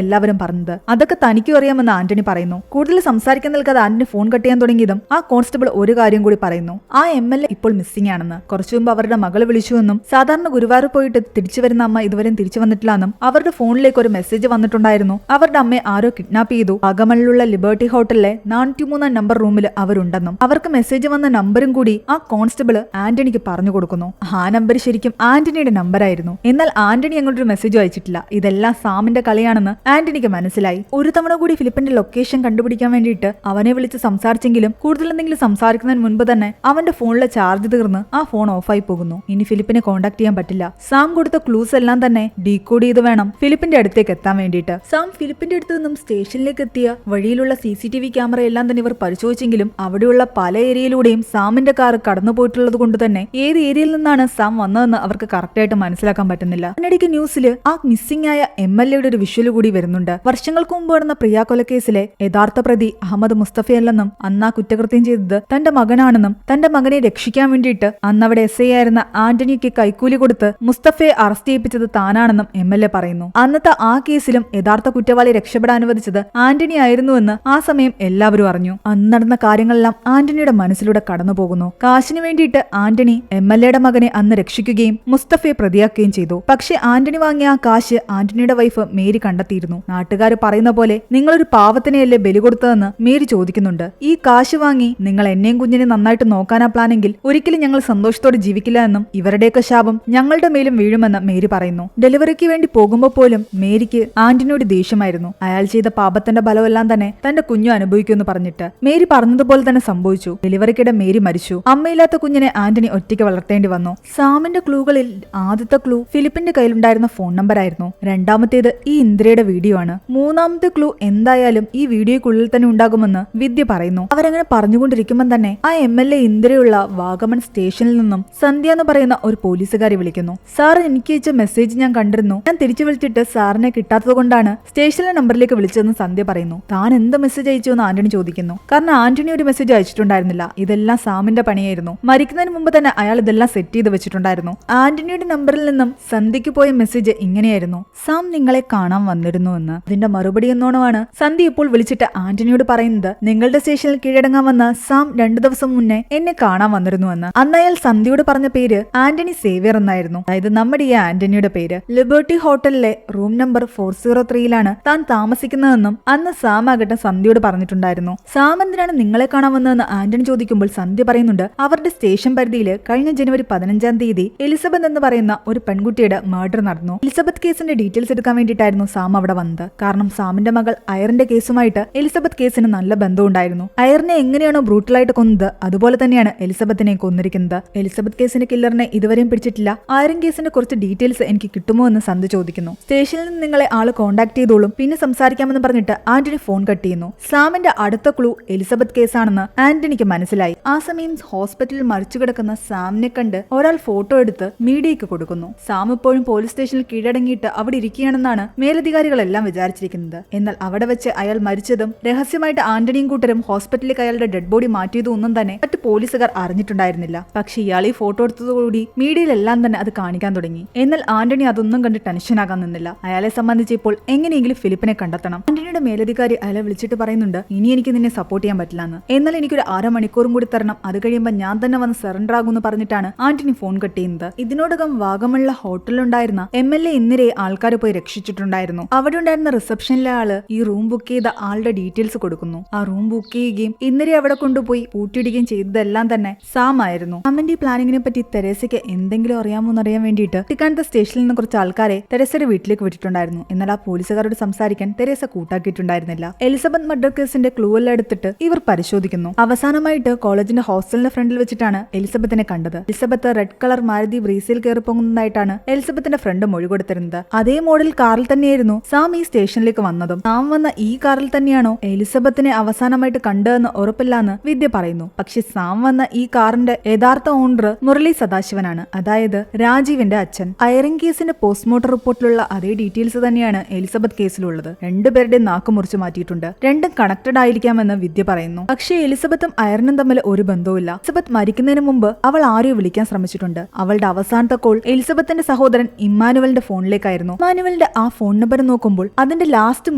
എല്ലാവരും പറഞ്ഞത്. അതൊക്കെ തനിക്കും അറിയാമെന്ന് ആന്റണി പറയുന്നു. കൂടുതൽ സംസാരിക്കാൻ നിൽക്കാതെ ആന്റണി ഫോൺ കട്ട് ചെയ്യാൻ തുടങ്ങിയതും ആ കോൺസ്റ്റബിൾ ഒരു കാര്യം കൂടി പറയുന്നു. ആ MLA ഇപ്പോൾ മിസ്സിംഗ് ആണെന്ന്. കുറച്ചു മുമ്പ് അവരുടെ മകള് വിളിച്ചുവെന്നും സാധാരണ ഗുരുവായൂർ പോയിട്ട് തിരിച്ചു വരുന്ന അമ്മ ഇതുവരെയും തിരിച്ചു വന്നിട്ടില്ലെന്നും അവരുടെ ഫോണിലേക്ക് ഒരു മെസ്സേജ് വന്നിട്ടുണ്ടായിരുന്നു. അവരുടെ അമ്മയെ ആരോ കിഡ്നാപ്പ് ചെയ്തു. വാഗമണിലുള്ള ലിബർട്ടി ഹോട്ടലിലെ 403 നമ്പർ റൂമിൽ അവരുണ്ടെന്നും അവർക്ക് മെസ്സേജ് വന്ന നമ്പറും കൂടി ആ കോൺസ്റ്റബിൾ ആന്റണിക്ക് പറഞ്ഞു കൊടുക്കുന്നു. ആ നമ്പർ ശരിക്കും ആന്റണിയുടെ നമ്പറായിരുന്നു. എന്നാൽ ആന്റണി അങ്ങോട്ടൊരു മെസ്സേജ് അയച്ചിട്ടില്ല. ഇതെല്ലാം സാമിന്റെ കളിയാണെന്ന് ആന്റണിക്ക് മനസ്സിലായി. ഒരു തവണ കൂടി ഫിലിപ്പിന്റെ ലൊക്കേഷൻ കണ്ടുപിടിക്കാൻ വേണ്ടിയിട്ട് അവനെ വിളിച്ച് സംസാരിച്ചെങ്കിലും കൂടുതൽ എന്തെങ്കിലും സംസാരിക്കുന്നതിന് മുൻപ് തന്നെ അവന്റെ ഫോണിലെ ചാർജ് തീർന്ന് ആ ഫോൺ ഓഫായി പോകുന്നു. ഇനി ഫിലിപ്പിനെ കോൺടാക്ട് ചെയ്യാൻ പറ്റില്ല. സാം കൊടുത്ത ക്ലൂസ് എല്ലാം തന്നെ ഡീകോഡ് ചെയ്ത് വേണം ഫിലിപ്പിന്റെ അടുത്തേക്ക് എത്താൻ വേണ്ടിയിട്ട്. സാം ഫിലിപ്പിന്റെ അടുത്ത് നിന്നും സ്റ്റേഷനിലേക്ക് എത്തിയ വഴിയിലുള്ള CCTV ക്യാമറ എല്ലാം തന്നെ ഇവർ പരിശോധിച്ചെങ്കിലും അവിടെയുള്ള പല ഏരിയയിലൂടെയും സാമിന്റെ കാർ കടന്നുപോയിട്ടുള്ളത് കൊണ്ട് തന്നെ ഏത് ഏരിയയിൽ നിന്നാണ് സാം വന്നതെന്ന് അവർക്ക് കറക്റ്റ് ആയിട്ട് മനസ്സിലാക്കാൻ പറ്റുന്നില്ല. അതിനിടയ്ക്ക് ന്യൂസിൽ ആ മിസ്സിംഗ് ആയ MLAയുടെ ഒരു വിഷ്വൽ കൂടി വരുന്നുണ്ട്. വർഷങ്ങൾക്ക് മുമ്പ് നടന്ന പ്രിയ കൊലക്കേസിലെ യഥാർത്ഥ പ്രതി അഹമ്മദ് മുസ്തഫയല്ലെന്നും അന്ന് ആ കുറ്റകൃത്യം ചെയ്തത് തന്റെ മകനാണെന്നും തന്റെ മകനെ രക്ഷിക്കാൻ വേണ്ടിയിട്ട് അന്ന് അവിടെ SI ആയിരുന്ന ആന്റണിക്ക് കൈക്കൂലി കൊടുത്ത് മുസ്തഫയെ അറസ്റ്റ് ചെയ്യിപ്പിച്ചത് താനാണെന്നും MLA പറയുന്നു. അന്നത്തെ ആ കേസിലും യഥാർത്ഥ കുറ്റവാളി രക്ഷപ്പെടാൻ അനുവദിച്ചത് ആന്റണി ആയിരുന്നുവെന്ന് ആ സമയം എല്ലാവരും അറിഞ്ഞു. അന്ന് നടന്ന കാര്യങ്ങളെല്ലാം ആന്റണിയുടെ മനസ്സിലൂടെ കടന്നു പോകുന്നു. കാശിന് വേണ്ടിയിട്ട് ആന്റണി MLAയുടെ മകനെ അന്ന് രക്ഷിക്കുകയും മുസ്തഫയെ പ്രതിയാക്കുകയും ചെയ്തു. പക്ഷെ ആന്റണി വാങ്ങിയ ആ കാശ് ആന്റണിയുടെ വൈഫ് മേരി കണ്ടെത്തിയിരുന്നു. നാട്ടുകാർ പറയുന്ന പോലെ നിങ്ങളൊരു പാവത്തിനെയല്ലേ ബലി കൊടുത്തതെന്ന് മേരി ചോദിക്കുന്നുണ്ട്. ഈ കാശ് വാങ്ങി നിങ്ങൾ എന്നെയും കുഞ്ഞിനെ നന്നായിട്ട് നോക്കാനാ പ്ലാനെങ്കിൽ ഒരിക്കലും ഞങ്ങൾ സന്തോഷത്തോടെ ജീവിക്കില്ല എന്നും ഇവരുടെയൊക്കെ ശാപം ഞങ്ങളുടെ മേലും വീഴുമെന്ന് മേരി പറയുന്നു. ഡെലിവറിക്ക് വേണ്ടി പോകുമ്പോൾ പോലും മേരിക്ക് ആന്റണിയോട് ദേഷ്യമായിരുന്നു. അയാൾ ചെയ്ത പാപത്തിന്റെ ഫലമെല്ലാം തന്നെ തന്റെ കുഞ്ഞു അനുഭവിക്കുമെന്ന് പറഞ്ഞിട്ട് മേരി പറഞ്ഞതുപോലെ തന്നെ സംഭവിച്ചു. ഡെലിവറിക്കിടെ മേരി മരിച്ചു. അമ്മയില്ലാത്ത കുഞ്ഞിനെ ആന്റണി ഒറ്റയ്ക്ക് വളർത്തേണ്ടി വന്നു. സാമിന്റെ ക്ലൂകളിൽ ആദ്യത്തെ ക്ലൂ ഫിലിപ്പിന്റെ കയ്യിലുണ്ടായിരുന്ന ഫോൺ നമ്പർ ആയിരുന്നു. രണ്ടാമത്തേത് ഈ ഇന്ദ്രയുടെ വീഡിയോ ആണ്. മൂന്നാമത്തെ ക്ലൂ എന്തായാലും ഈ വീഡിയോയ്ക്കുള്ളിൽ തന്നെ ഉണ്ടാകുമെന്ന് വിദ്യ പറയുന്നു. അവരങ്ങനെ പറഞ്ഞുകൊണ്ടിരിക്കുമ്പോൾ തന്നെ ആ MLA ഇന്ദ്രയുള്ള വാഗമൺ സ്റ്റേഷനിൽ നിന്നും സന്ധ്യ എന്ന് പറയുന്ന ഒരു പോലീസുകാരി വിളിക്കുന്നു. സാർ, എനിക്ക് അയച്ച മെസ്സേജ് ഞാൻ കണ്ടിരുന്നു. ഞാൻ തിരിച്ചു വിളിച്ചിട്ട് സാറിനെ കിട്ടാത്തത് കൊണ്ടാണ് സ്റ്റേഷനിലെ നമ്പറിലേക്ക് വിളിച്ചതെന്ന് സന്ധ്യ പറയുന്നു. താൻ എന്ത് മെസ്സേജ് അയച്ചു എന്ന് ആന്റണി ചോദിക്കുന്നു. കാരണം ആന്റണി ഒരു മെസ്സേജ് അയച്ചിട്ടുണ്ടായിരുന്നില്ല. ഇതെല്ലാം സാമിന്റെ പണിയായിരുന്നു. മരിക്കുന്നതിന് മുമ്പ് തന്നെ അയാൾ ഇതെല്ലാം സെറ്റ് ചെയ്ത് വെച്ചിട്ടുണ്ടായിരുന്നു. ആന്റണിയുടെ നമ്പറിൽ നിന്നും സന്ധ്യയ്ക്ക് പോയ മെസ്സേജ് ഇങ്ങനെയായിരുന്നു: സാം നിങ്ങളെ കാണാൻ വന്നിരുന്നു എന്ന്. അതിന്റെ മറുപടി എന്നോണമാണ് സന്ധ്യ ഇപ്പോൾ വിളിച്ചിട്ട് ആന്റണിയോട് പറയുന്നത്, നിങ്ങളുടെ സ്റ്റേഷനിൽ കീഴടങ്ങാൻ വന്ന സാം 2 ദിവസം മുന്നേ എന്നെ കാണാൻ വന്നിരുന്നുവെന്ന്. അന്ന് അയാൾ സന്ധ്യയോട് പറഞ്ഞ പേര് ആന്റണി സേവ്യർ എന്നായിരുന്നു. അതായത് നമ്മുടെ ഈ ആന്റണിയുടെ പേര്. ലിബർട്ടി ഹോട്ടലിലെ റൂം നമ്പർ 403യിലാണ് താൻ താമസിക്കുന്നതെന്നും അന്ന് സാം ആകട്ടെ സന്ധ്യയോട് പറഞ്ഞിട്ടുണ്ടായിരുന്നു. സാം എന്തിനാണ് നിങ്ങളെ കാണാൻ വന്നതെന്ന് ആന്റണി ചോദിക്കുമ്പോൾ സന്ധ്യ പറയുന്നുണ്ട്, അവരുടെ സ്റ്റേഷൻ പരിധിയിൽ കഴിഞ്ഞ ജനുവരി 15-ാം തീയതി എലിസബത്ത് എന്ന് പറയുന്ന ഒരു പെൺകുട്ടിയുടെ മർഡർ നടന്നു. എലിസബത്ത് കേസിന്റെ ഡീറ്റെയിൽസ് എടുക്കാൻ വേണ്ടിയിട്ടായിരുന്നു സാം അവിടെ വന്നത്. കാരണം സാമിന്റെ മകൾ അയറിന്റെ കേസുമായിട്ട് എലിസബത്ത് കേസിന് നല്ല ബന്ധമുണ്ടായിരുന്നു. അയറിനെ എങ്ങനെയാണോ ബ്രൂട്ടലായിട്ട് കൊന്നത് അതുപോലെ തന്നെയാണ് എലിസബത്തിനെ കൊന്നിരിക്കുന്നത്. എലിസബത്ത് കേസിന്റെ കില്ലറിനെ ഇതുവരെയും പിടിച്ചിട്ടില്ല. അയറിൻ കേസിന്റെ കുറച്ച് ഡീറ്റെയിൽസ് എനിക്ക് കിട്ടുമോ എന്ന് സന്ധ്യ ചോദിക്കുന്നു. സ്റ്റേഷനിൽ നിന്ന് നിങ്ങളെ ആള് കോൺടാക്ട് ചെയ്തോളും, പിന്നെ സംസാരിക്കാമെന്ന് പറഞ്ഞിട്ട് ആന്റണി ഫോൺ കട്ട് ചെയ്യുന്നു. സാമിന്റെ അടുത്ത ക്ലൂ എലിസബത്ത് കേസാണെന്ന് ആന്റണിക്ക് മനസ്സിലായി. ആ സമയം ഹോസ്പിറ്റലിൽ മരിച്ചു കിടക്കുന്ന സാമിനെ കണ്ട് ഒരാൾ ഫോട്ടോ എടുത്ത് മീഡിയയ്ക്ക് കൊടുക്കുന്നു. സാം ഇപ്പോഴും പോലീസ് സ്റ്റേഷനിൽ കീഴടങ്ങിയിട്ട് അവിടെ ഇരിക്കുകയാണെന്നാണ് മേലധികാരികളെല്ലാം വിചാരിച്ചിരിക്കുന്നത്. എന്നാൽ അവിടെ വെച്ച് അയാൾ മരിച്ചതും രഹസ്യമായിട്ട് ആന്റണിയും കൂട്ടരും ഹോസ്പിറ്റലിലേക്ക് അയാളുടെ ഡെഡ് ബോഡി മാറ്റിയതും ഒന്നും തന്നെ മറ്റു പോലീസുകാർ അറിഞ്ഞിട്ടുണ്ടായിരുന്നില്ല. പക്ഷെ ഇയാൾ ഈ ഫോട്ടോ എടുത്തതോടുകൂടി മീഡിയയിലെല്ലാം തന്നെ അത് കാണിക്കാൻ തുടങ്ങി. എന്നാൽ ആന്റണി അതൊന്നും കണ്ട് ടെൻഷനാകാൻ നിന്നില്ല. അയാളെ സംബന്ധിച്ച് ഇപ്പോൾ എങ്ങനെയെങ്കിലും ഫിലിപ്പിനെ കണ്ടെത്തണം. ആന്റണിയുടെ മേലധികാരി അയാളെ വിളിച്ചിട്ട് പറയുന്നുണ്ട്, ഇനി എനിക്ക് നിന്നെ സപ്പോർട്ട് ചെയ്യാൻ പറ്റില്ലെന്ന്. എന്നാൽ എനിക്കൊരു 1/2 മണിക്കൂറും കൂടി തരണം. അത് കഴിയുമ്പോൾ ഞാൻ തന്നെ വന്ന് സറണ്ടർ ആകുമെന്ന് പറഞ്ഞിട്ടാണ് ആന്റണി ഫോൺ കട്ട് ചെയ്യുന്നത്. ഇതിനോടകം വാഗമുള്ള ഹോട്ടലിലുണ്ടായിരുന്ന MLA ഇന്ദിരയെ ആൾക്കാർ പോയി രക്ഷിച്ചിട്ടുണ്ടായിരുന്നു. അവിടെ ഉണ്ടായിരുന്ന റിസപ്ഷനിലെ ആള് ഈ റൂം ബുക്ക് ചെയ്ത ആളുടെ ഡീറ്റെയിൽസ് കൊടുക്കുന്നു. ആ റൂം ബുക്ക് ചെയ്യുകയും ഇന്ദിരയെ അവിടെ കൊണ്ടുപോയി പൂട്ടിയിടുകയും ചെയ്തതെല്ലാം തന്നെ സാം ആയിരുന്നു. സാമിന്റെ ഈ പ്ലാനിങ്ങിനെ പറ്റി തെരേസയ്ക്ക് എന്തെങ്കിലും അറിയാമോ എന്നറിയാൻ വേണ്ടിയിട്ട് ടിക്കാനത്തെ സ്റ്റേഷനിൽ നിന്ന് കുറച്ച് ആൾക്കാരെ തെരേസയുടെ വീട്ടിലേക്ക് വിട്ടിട്ടുണ്ടായിരുന്നു. എന്നാൽ ആ പോലീസുകാരോട് സംസാരിക്കാൻ തെരേസ കൂട്ടാക്കിയിട്ടുണ്ടായിരുന്നില്ല. എലിസബത്ത് മർഡർ കേസിന്റെ ക്ലൂ എല്ലാം എടുത്തിട്ട് ഇവർ പരിശോധിക്കുന്നു. അവസാനമായിട്ട് കോളേജിന്റെ ഹോസ്റ്റലിന്റെ ഫ്രണ്ടിൽ വെച്ചിട്ടാണ് എലിസബത്തിനെ കണ്ടത്. എലിസബത്ത് റെഡ് കളർ മാരുതി ബ്രീസിൽ കയറി പോകുന്നതായിട്ടാണ് എലിസബത്തിന്റെ ഫ്രണ്ട് മൊഴി കൊടുത്തിരുന്നത്. അതേ മോഡൽ കാറിൽ തന്നെയായിരുന്നു സാം ഈ സ്റ്റേഷനിലേക്ക് വന്നതും. സാം വന്ന ഈ കാറിൽ തന്നെയാണോ എലിസബത്തിനെ അവസാനമായിട്ട് കണ്ടതെന്ന് ഉറപ്പില്ലാന്ന് വിദ്യ പറയുന്നു. പക്ഷെ സാം വന്ന ഈ കാറിന്റെ യഥാർത്ഥ ഓണർ മുരളി സദാശിവനാണ്, അതായത് രാജീവിന്റെ അച്ഛൻ. അയറിംഗ് കേസിന്റെ പോസ്റ്റ്മോർട്ടം റിപ്പോർട്ടിലുള്ള അതേ ഡീറ്റെയിൽസ് തന്നെയാണ് എലിസബത്ത് കേസിലുള്ളത്. രണ്ടുപേരുടെ നാക്ക് മുറിച്ചു മാറ്റിയിട്ടുണ്ട്. രണ്ടും കണക്റ്റഡ് ആയിരിക്കാമെന്ന് വിദ്യ പറയുന്നു. പക്ഷേ എലിസബത്തും അയറിനും തമ്മിൽ ഒരു ബന്ധവുമില്ല. എലിസബത്ത് മരിക്കുന്നതിന് മുമ്പ് അവൾ ആരെയോ വിളിക്കാൻ ശ്രമിച്ചിട്ടുണ്ട്. അവളുടെ അവസാനത്തെ കോൾ എലിസബത്തിന്റെ സഹോദരൻ ഇമ്മാനുവലിന്റെ ഫോണിലേക്കായിരുന്നു. ഇമ്മാനുവലിന്റെ ആ ഫോൺ നമ്പർ നോക്കുമ്പോൾ അതിന്റെ ലാസ്റ്റ്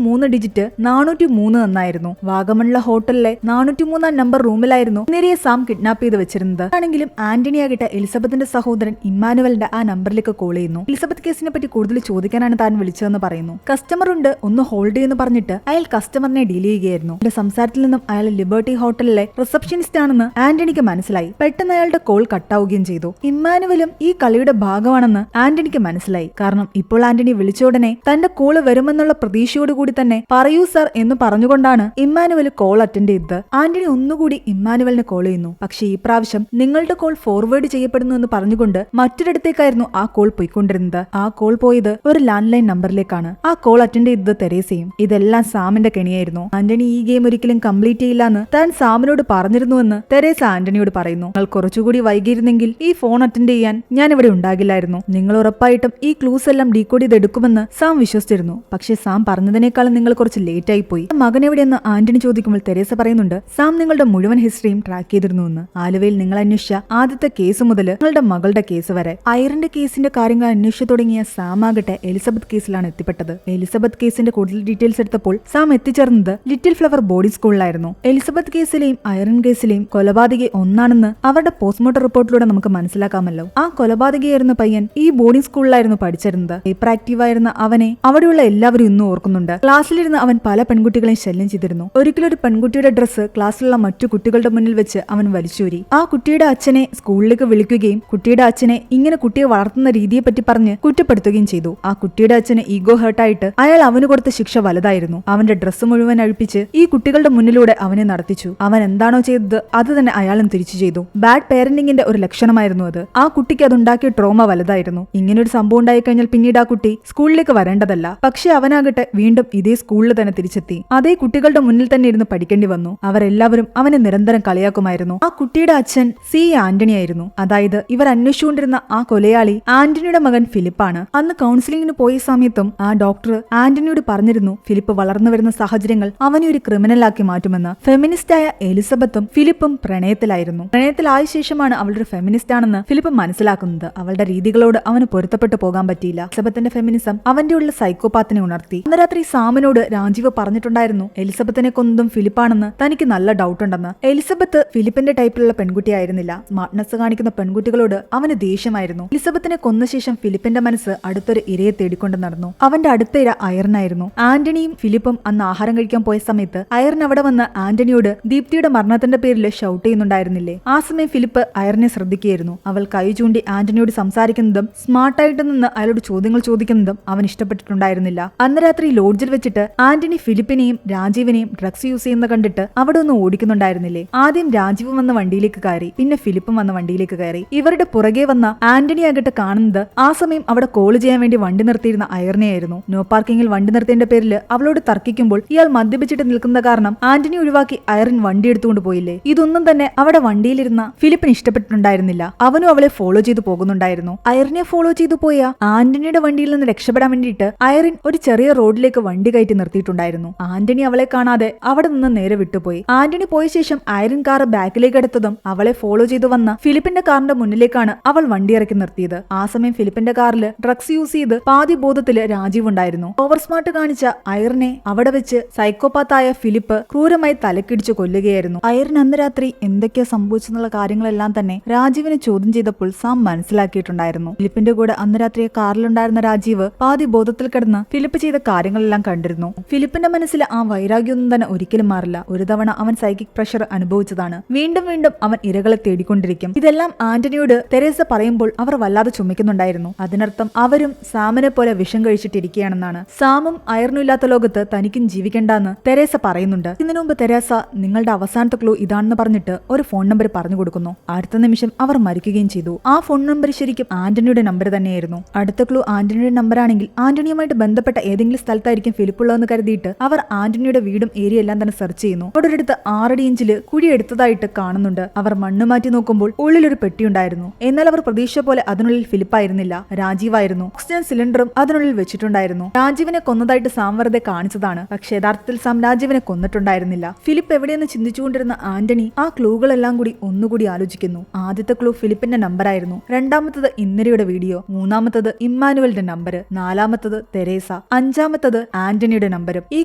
3 ഡിജിറ്റ് 403 എന്നായിരുന്നു. വാഗമണിലെ ഹോട്ടലിലെ 403 നമ്പർ റൂമിലായിരുന്നു നേരിയ സാം കിഡ്നാപ്പ് ചെയ്ത് വെച്ചിരുന്നത്. ആണെങ്കിലും ആന്റണി ആകട്ടെ എലിസബത്തിന്റെ സഹോദരൻ ഇമ്മാനുവലിന്റെ ആ നമ്പറിലേക്ക് കോൾ ചെയ്യുന്നു. എലിസബത്ത് കേസിനെ പറ്റി കൂടുതൽ ചോദിക്കാനാണ് താൻ വിളിച്ചതെന്ന് പറയുന്നു. കസ്റ്റമർ ഉണ്ട്, ഒന്ന് ഹോൾഡ് ചെയ്യുന്നു പറഞ്ഞിട്ട് അയാൾ കസ്റ്റമറിനെ ഡീൽ ചെയ്യുകയായിരുന്നു. അയാളുടെ സംസാരത്തിൽ നിന്നും അയാൾ ലിബർട്ടി ഹോട്ടലിലെ റിസപ്ഷനിസ്റ്റ് ആണെന്ന് ആന്റണിക്ക് മനസ്സിലായി. പെട്ടെന്ന് അയാളുടെ കോൾ കട്ടാവുകയും ചെയ്തു. ഇമ്മാനുവലും ഈ കളിയുടെ ഭാഗമാണെന്ന് ആന്റണിക്ക് മനസ്സിലായി. കാരണം ഇപ്പോൾ ആന്റണി വിളിച്ച ഉടനെ തന്റെ കോള് വരുമെന്നുള്ള പ്രതീക്ഷയോടുകൂടി തന്നെ പറയൂ സർ എന്ന് പറഞ്ഞുകൊണ്ടാണ് ഇമ്മാനുവൽ കോൾ അറ്റൻഡ് ചെയ്തത്. ആന്റണി ഒന്നുകൂടി ഇമ്മാനുവലിനെ കോൾ ചെയ്യുന്നു. പക്ഷേ ഈ പ്രാവശ്യം നിങ്ങളുടെ കോൾ ഫോർവേഡ് ചെയ്യപ്പെടുന്നു എന്ന് പറഞ്ഞുകൊണ്ട് മറ്റൊരിടത്തേക്കായിരുന്നു ആ കോൾ പോയിക്കൊണ്ടിരുന്നത്. ആ കോൾ പോയത് ഒരു ലാൻഡ് ലൈൻ നമ്പറിലേക്കാണ്. ആ കോൾ അറ്റൻഡ് ചെയ്തത് തെരേസയും. ഇതെല്ലാം സാമിന്റെ കെണിയായിരുന്നു. ആന്റണി ഈ ഗെയിം ഒരിക്കലും കംപ്ലീറ്റ് ചെയ്യില്ലെന്ന് താൻ സാമിനോട് പറഞ്ഞിരുന്നുവെന്ന് തെരേസ ആന്റണിയോട് പറയുന്നു. നിങ്ങൾ കുറച്ചുകൂടി വൈകിയിരുന്നെങ്കിൽ ഈ ഫോൺ അറ്റൻഡ് ചെയ്യാൻ ഞാൻ ഇവിടെ ഉണ്ടാകില്ലായിരുന്നു. നിങ്ങൾ ഉറപ്പായിട്ടും ഈ ക്ലൂസ് എല്ലാം ഡീകോഡ് ചെയ്ത് എടുക്കുമെന്ന് സാം വിശ്വസിച്ചിരുന്നു. പക്ഷേ സാം പറഞ്ഞതിനേക്കാളും നിങ്ങൾ കുറച്ച് ലേറ്റ് ആയി പോയി. മകൻ എവിടെയെന്ന് ആന്റണി ചോദിക്കുമ്പോൾ തെരേസ പറയുന്നുണ്ട്, സാം നിങ്ങളുടെ മുഴുവൻ ഹിസ്റ്ററിയും ട്രാക്ക് ചെയ്തിരുന്നുവെന്ന്. ആലുവയിൽ നിങ്ങൾ അന്വേഷിച്ച ആദ്യത്തെ കേസ് മുതൽ നിങ്ങളുടെ മകളുടെ കേസ് വരെ ഐറിന്റെ കേസിന്റെ കാര്യങ്ങൾ അന്വേഷിച്ചു തുടങ്ങിയ സാം ആകട്ടെ എലിസബത്ത് കേസിലാണ് എത്തിപ്പെട്ടത്. എലിസബത്ത് കേസിന്റെ കൂടുതൽ ഡീറ്റെയിൽസ് എടുത്തപ്പോൾ സാം എത്തിച്ചേർന്നത് ലിറ്റിൽ ഫ്ലവർ ബോർഡിംഗ് സ്കൂളിലായിരുന്നു. എലിസബത്ത് കേസിലെയും ഐറൻ കേസിലെയും കൊലപാതകി ഒന്നാണെന്ന് അവരുടെ പോസ്റ്റ്മോർട്ടം റിപ്പോർട്ടിലൂടെ നമുക്ക് മനസ്സിലാക്കാമല്ലോ. ആ കൊലപാതകയായിരുന്ന പയ്യൻ ഈ ബോർഡിംഗ് സ്കൂളിലായിരുന്നു പഠിച്ചിരുന്നത്. ഹൈപ്പർ ആക്റ്റീവ് ആയിരുന്ന അവനെ അവിടെയുള്ള എല്ലാവരും ഇന്നും ഓർക്കുന്നുണ്ട്. ക്ലാസ്സിലിരുന്ന് അവൻ പല പെൺകുട്ടികളെയും ശല്യം ചെയ്തിരുന്നു. ഒരിക്കലും ഒരു പെൺകുട്ടിയുടെ ഡ്രസ്സ് ക്ലാസ്സിലുള്ള മറ്റു കുട്ടികളുടെ മുന്നിൽ വെച്ച് അവൻ വലിച്ചൂരി. ആ കുട്ടിയുടെ അച്ഛനെ സ്കൂളിലേക്ക് വിളിക്കുകയും കുട്ടിയുടെ അച്ഛനെ ഇങ്ങനെ കുട്ടിയെ വളർത്തുന്ന രീതിയെ പറ്റി പറഞ്ഞ് കുറ്റപ്പെടുത്തുകയും ചെയ്തു. ആ കുട്ടിയുടെ അച്ഛന് ഈഗോ ഹേർട്ടായിട്ട് അയാൾ അവന് കൊടുത്ത ശിക്ഷ വലുതായിരുന്നു. അവന്റെ ഡ്രസ്സ് മുഴുവൻ അഴിപ്പിച്ച് ഈ കുട്ടികളുടെ മുന്നിലൂടെ അവനെ നടത്തിച്ചു. അവൻ എന്താണോ ചെയ്തത് അത് തന്നെ അയാളും തിരിച്ചു ചെയ്തു. ബാഡ് പേരന്റിംഗിന്റെ ഒരു ലക്ഷണമായിരുന്നു അത്. ആ കുട്ടിക്ക് അതുണ്ടാക്കിയ ട്രോമ വലുതായിരുന്നു. ഇങ്ങനൊരു സംഭവം ഉണ്ടായി കഴിഞ്ഞാൽ പിന്നീട് ആ കുട്ടി സ്കൂളിലേക്ക് വരേണ്ടതല്ല. പക്ഷെ അവനാകട്ടെ വീണ്ടും ഇതേ സ്കൂളിൽ തന്നെ തിരിച്ചെത്തി. അതേ കുട്ടികളുടെ മുന്നിൽ തന്നെ ഇരുന്ന് പഠിക്കേണ്ടി വന്നു. അവരെല്ലാവരും അവനെ നിരന്തരം കളിയാക്കുമായിരുന്നു. ആ കുട്ടിയുടെ അച്ഛൻ സി ആന്റണി ആയിരുന്നു. അതായത് ഇവർ അന്വേഷിച്ചുകൊണ്ടിരുന്ന ആ കൊലയാളി ആന്റണിയുടെ മകൻ ഫിലിപ്പാണ്. അന്ന് കൗൺസിലിംഗിന് പോയ സമയത്തും ആ ഡോക്ടർ ആന്റണിയോട് പറഞ്ഞിരുന്നു ഫിലിപ്പ് വളർന്നു വരുന്ന സാഹചര്യങ്ങൾ അവനെ ഒരു ക്രിമിനലാക്കി മാറ്റുമെന്ന്. ഫെമിനിസ്റ്റായ എലിസബത്തും ഫിലിപ്പും പ്രണയത്തിലായിരുന്നു. പ്രണയത്തിലായ ശേഷമാണ് അവളൊരു ഫെമിനിസ്റ്റ് ആണെന്ന് ഫിലിപ്പ് മനസ്സിലാക്കുന്നത്. അവളുടെ രീതികളോട് അവന് പൊരുത്തപ്പെട്ടു പോകാൻ പറ്റിയില്ല. എലിസബത്തിന്റെ ഫെമിനിസം അവന്റെ ഉള്ള സൈക്കോപാത്തിനെ ഉണർത്തി. അന്ന് രാത്രി സാമിനോട് രാജീവ് പറഞ്ഞിട്ടുണ്ടായിരുന്നു എലിസബത്തിനെ കൊന്നതും ഫിലിപ്പാണെന്ന് തനിക്ക് നല്ല ഡൗട്ട് ഉണ്ടെന്ന്. എലിസബത്ത് ഫിലിപ്പിന്റെ ടൈപ്പിലുള്ള പെൺകുട്ടിയായിരുന്നില്ല. സ്മാർട്ട്നെസ് കാണിക്കുന്ന പെൺകുട്ടികളോട് അവന് ദേഷ്യമായിരുന്നു. എലിസബത്തിനെ കൊന്ന ശേഷം ഫിലിപ്പിന്റെ മനസ്സ് അടുത്തൊരു ഇരയെ തേടിക്കൊണ്ട് നടന്നു. അവന്റെ അടുത്ത ഇര അയർനായിരുന്നു. ആന്റണിയും ഫിലിപ്പും അന്ന് ആഹാരം കഴിക്കാൻ പോയ സമയത്ത് അയർൻ അവിടെ വന്ന് ആന്റണിയോട് ദീപ്തിയുടെ മരണത്തിന്റെ പേരിൽ ഷൗട്ട് ചെയ്യുന്നുണ്ടായിരുന്നില്ലേ. ആ സമയം ഫിലിപ്പ് അയർനെ ശ്രദ്ധിക്കുകയായിരുന്നു. അവൾ കൈ ചൂണ്ടി ആന്റണിയോട് സംസാരിക്കുന്നതും സ്മാർട്ടായിട്ട് നിന്ന് അയാളോട് ചോദ്യങ്ങൾ ചോദിക്കുന്നതും അവൻ ഇഷ്ടപ്പെട്ടിട്ടുണ്ടായിരുന്നില്ല. അന്ന് രാത്രി ലോഡ്ജിൽ വെച്ചിട്ട് ആന്റണി ഫിലിപ്പിനെയും രാജീവിനെയും ഡ്രഗ്സ് യൂസ് ചെയ്യുന്ന കണ്ടിട്ട് അവിടെ ഒന്ന് ഓടിക്കുന്നുണ്ടായിരുന്നില്ലേ. ആദ്യം രാജീവ് വന്ന വണ്ടിയിലേക്ക് കയറി, പിന്നെ ഫിലിപ്പും വന്ന വണ്ടിയിലേക്ക് കയറി. ഇവരുടെ പുറകെ വന്ന ആന്റണി ആകട്ടെ കാണുന്നത് ആ സമയം അവിടെ കോൾ ചെയ്യാൻ വേണ്ടി വണ്ടി നിർത്തിയിരുന്ന അയർനെയായിരുന്നു. നോ പാർക്കിംഗിൽ വണ്ടി നിർത്തിയതിന്റെ പേരിൽ അവളോട് തർക്കിക്കുമ്പോൾ ഇയാൾ മദ്യപിച്ചിട്ട് നിൽക്കുന്ന കാരണം ആന്റണി ഒഴിവാക്കി അയർൻ വണ്ടി എടുത്തുകൊണ്ട് പോയില്ലേ. ഇതൊന്നും തന്നെ അവിടെ വണ്ടിയിലിരുന്ന ഫിലിപ്പിന് ഇഷ്ടപ്പെട്ടിട്ടുണ്ടായിരുന്നില്ല. അവനും അവളെ ഫോളോ ചെയ്തു പോകുന്നുണ്ടായിരുന്നു. അയറിനെ ഫോളോ ചെയ്തു പോയ ആന്റണിയുടെ വണ്ടിയിൽ നിന്ന് രക്ഷപ്പെടാൻ വേണ്ടിയിട്ട് അയറിൻ ഒരു ചെറിയ റോഡിലേക്ക് വണ്ടി കയറ്റി നിർത്തിയിട്ടുണ്ടായിരുന്നു. ആന്റണി അവളെ കാണാതെ അവിടെ നിന്ന് നേരെ വിട്ടുപോയി. ആന്റണി പോയ ശേഷം അയറിൻ കാർ ബാക്കിലേക്ക് എടുത്തതും അവളെ ഫോളോ ചെയ്തു വന്ന ഫിലിപ്പിന്റെ കാറിന്റെ മുന്നിലേക്കാണ് അവൾ വണ്ടി ഇറക്കി നിർത്തിയത്. ആ സമയം ഫിലിപ്പിന്റെ കാറിൽ ഡ്രഗ്സ് യൂസ് ചെയ്ത് പാതി ബോധത്തില് രാജീവ് ഉണ്ടായിരുന്നു. ഓവർ സ്മാർട്ട് കാണിച്ച അയറിനെ അവിടെ വെച്ച് സൈക്കോപാത്തായ ഫിലിപ്പ് ക്രൂരമായി തലക്കിടിച്ചു കൊല്ലുകയായിരുന്നു. അയറിന് അന്ന് രാത്രി എന്തൊക്കെയാ സംഭവിച്ചെന്നുള്ള കാര്യങ്ങളെല്ലാം തന്നെ രാജീവിനെ ചോദ്യം ചെയ്തപ്പോൾ സാം മനസ്സിലാക്കിയിട്ടുണ്ടായിരുന്നു. ഫിലിപ്പിന്റെ കൂടെ അന്ന് രാത്രി കാറിലുണ്ടായിരുന്ന രാജീവ് പാതി ബോധത്തിൽ കിടന്ന് ഫിലിപ്പ് ചെയ്ത കാര്യങ്ങളെല്ലാം കണ്ടിരുന്നു. ഫിലിപ്പിന്റെ മനസ്സിൽ ആ വൈരാഗ്യമൊന്നും തന്നെ ഒരിക്കലും മാറില്ല. ഒരു തവണ അവൻ സൈക്കിക് പ്രഷർ അനുഭവിച്ചതാണ്. വീണ്ടും വീണ്ടും അവൻ ഇരകളെ തേടിക്കൊണ്ടിരിക്കും. ഇതെല്ലാം ആന്റണിയോട് തെരേസ പറയുമ്പോൾ അവർ വല്ലാതെ ചുമക്കുന്നുണ്ടായിരുന്നു. അതിനർത്ഥം അവരും സാമിനെ പോലെ വിഷം കഴിച്ചിട്ടിരിക്കുകയാണെന്നാണ്. സാമും അയർനും ഇല്ലാത്ത ലോകത്ത് തനിക്കും ജീവിക്കണ്ടെന്ന് തെരേസ പറയുന്നുണ്ട്. ഇതിനു മുമ്പ് തെരേസ നിങ്ങളുടെ അവസാനത്തെ ക്ലൂ ഇതാണെന്ന് പറഞ്ഞിട്ട് ഒരു ഫോൺ നമ്പർ പറഞ്ഞു കൊടുക്കുന്നു. അടുത്ത നിമിഷം അവർ മരിക്കുകയും ചെയ്തു. ആ ഫോൺ നമ്പർ ശരിക്കും ആന്റണിയുടെ നമ്പർ തന്നെയായിരുന്നു. അടുത്ത ക്ലൂ ആന്റണിയുടെ നമ്പർ ആണെങ്കിൽ ആന്റണിയുമായിട്ട് ബന്ധപ്പെട്ട ഏതെങ്കിലും സ്ഥലത്തായിരിക്കും ഫിലിപ്പുള്ളതെന്ന് കരുതിയിട്ട് അവർ ആന്റണിയുടെ വീടും ഏരിയ എല്ലാം തന്നെ സെർച്ച് ചെയ്യുന്നു. അവിടെ ഒരിടത്ത് 6 അടി ഇഞ്ചില് കുഴിയെടുത്തതായിട്ട് കാണുന്നുണ്ട്. അവർ മണ്ണ് മാറ്റി നോക്കുമ്പോൾ ഉള്ളിലൊരു പെട്ടിയുണ്ടായിരുന്നു. എന്നാൽ അവർ പ്രതീക്ഷ പോലെ അതിനുള്ളിൽ ഫിലിപ്പായിരുന്നില്ല, രാജീവായിരുന്നു. ഓക്സിജൻ സിലിണ്ടറും അതിനുള്ളിൽ വെച്ചിട്ടുണ്ടായിരുന്നു. രാജീവിനെ കൊന്നതായിട്ട് സാം വെറുതെ കാണിച്ചതാണ്. പക്ഷേ യഥാർത്ഥത്തിൽ സാം രാജീവിനെ കൊന്നിട്ടുണ്ടായിരുന്നില്ല. ഫിലിപ്പ് എവിടെയെന്ന് ചിന്തിച്ചുകൊണ്ടിരുന്ന ആന്റണി ആ ക്ലൂകളെല്ലാം കൂടി ഒന്നുകൂടി ആലോചിക്കുന്നു. ആദ്യത്തെ ക്ലൂ ഫിലിപ്പിന്റെ നമ്പറായിരുന്നു. രണ്ടാമത്തെ രണ്ടാമത്തത് ഇന്ദിരയുടെ വീഡിയോ, മൂന്നാമത്തത് ഇമ്മാനുവലിന്റെ നമ്പർ, നാലാമത്തത് തെരേസ, അഞ്ചാമത്തത് ആന്റണിയുടെ നമ്പരും. ഈ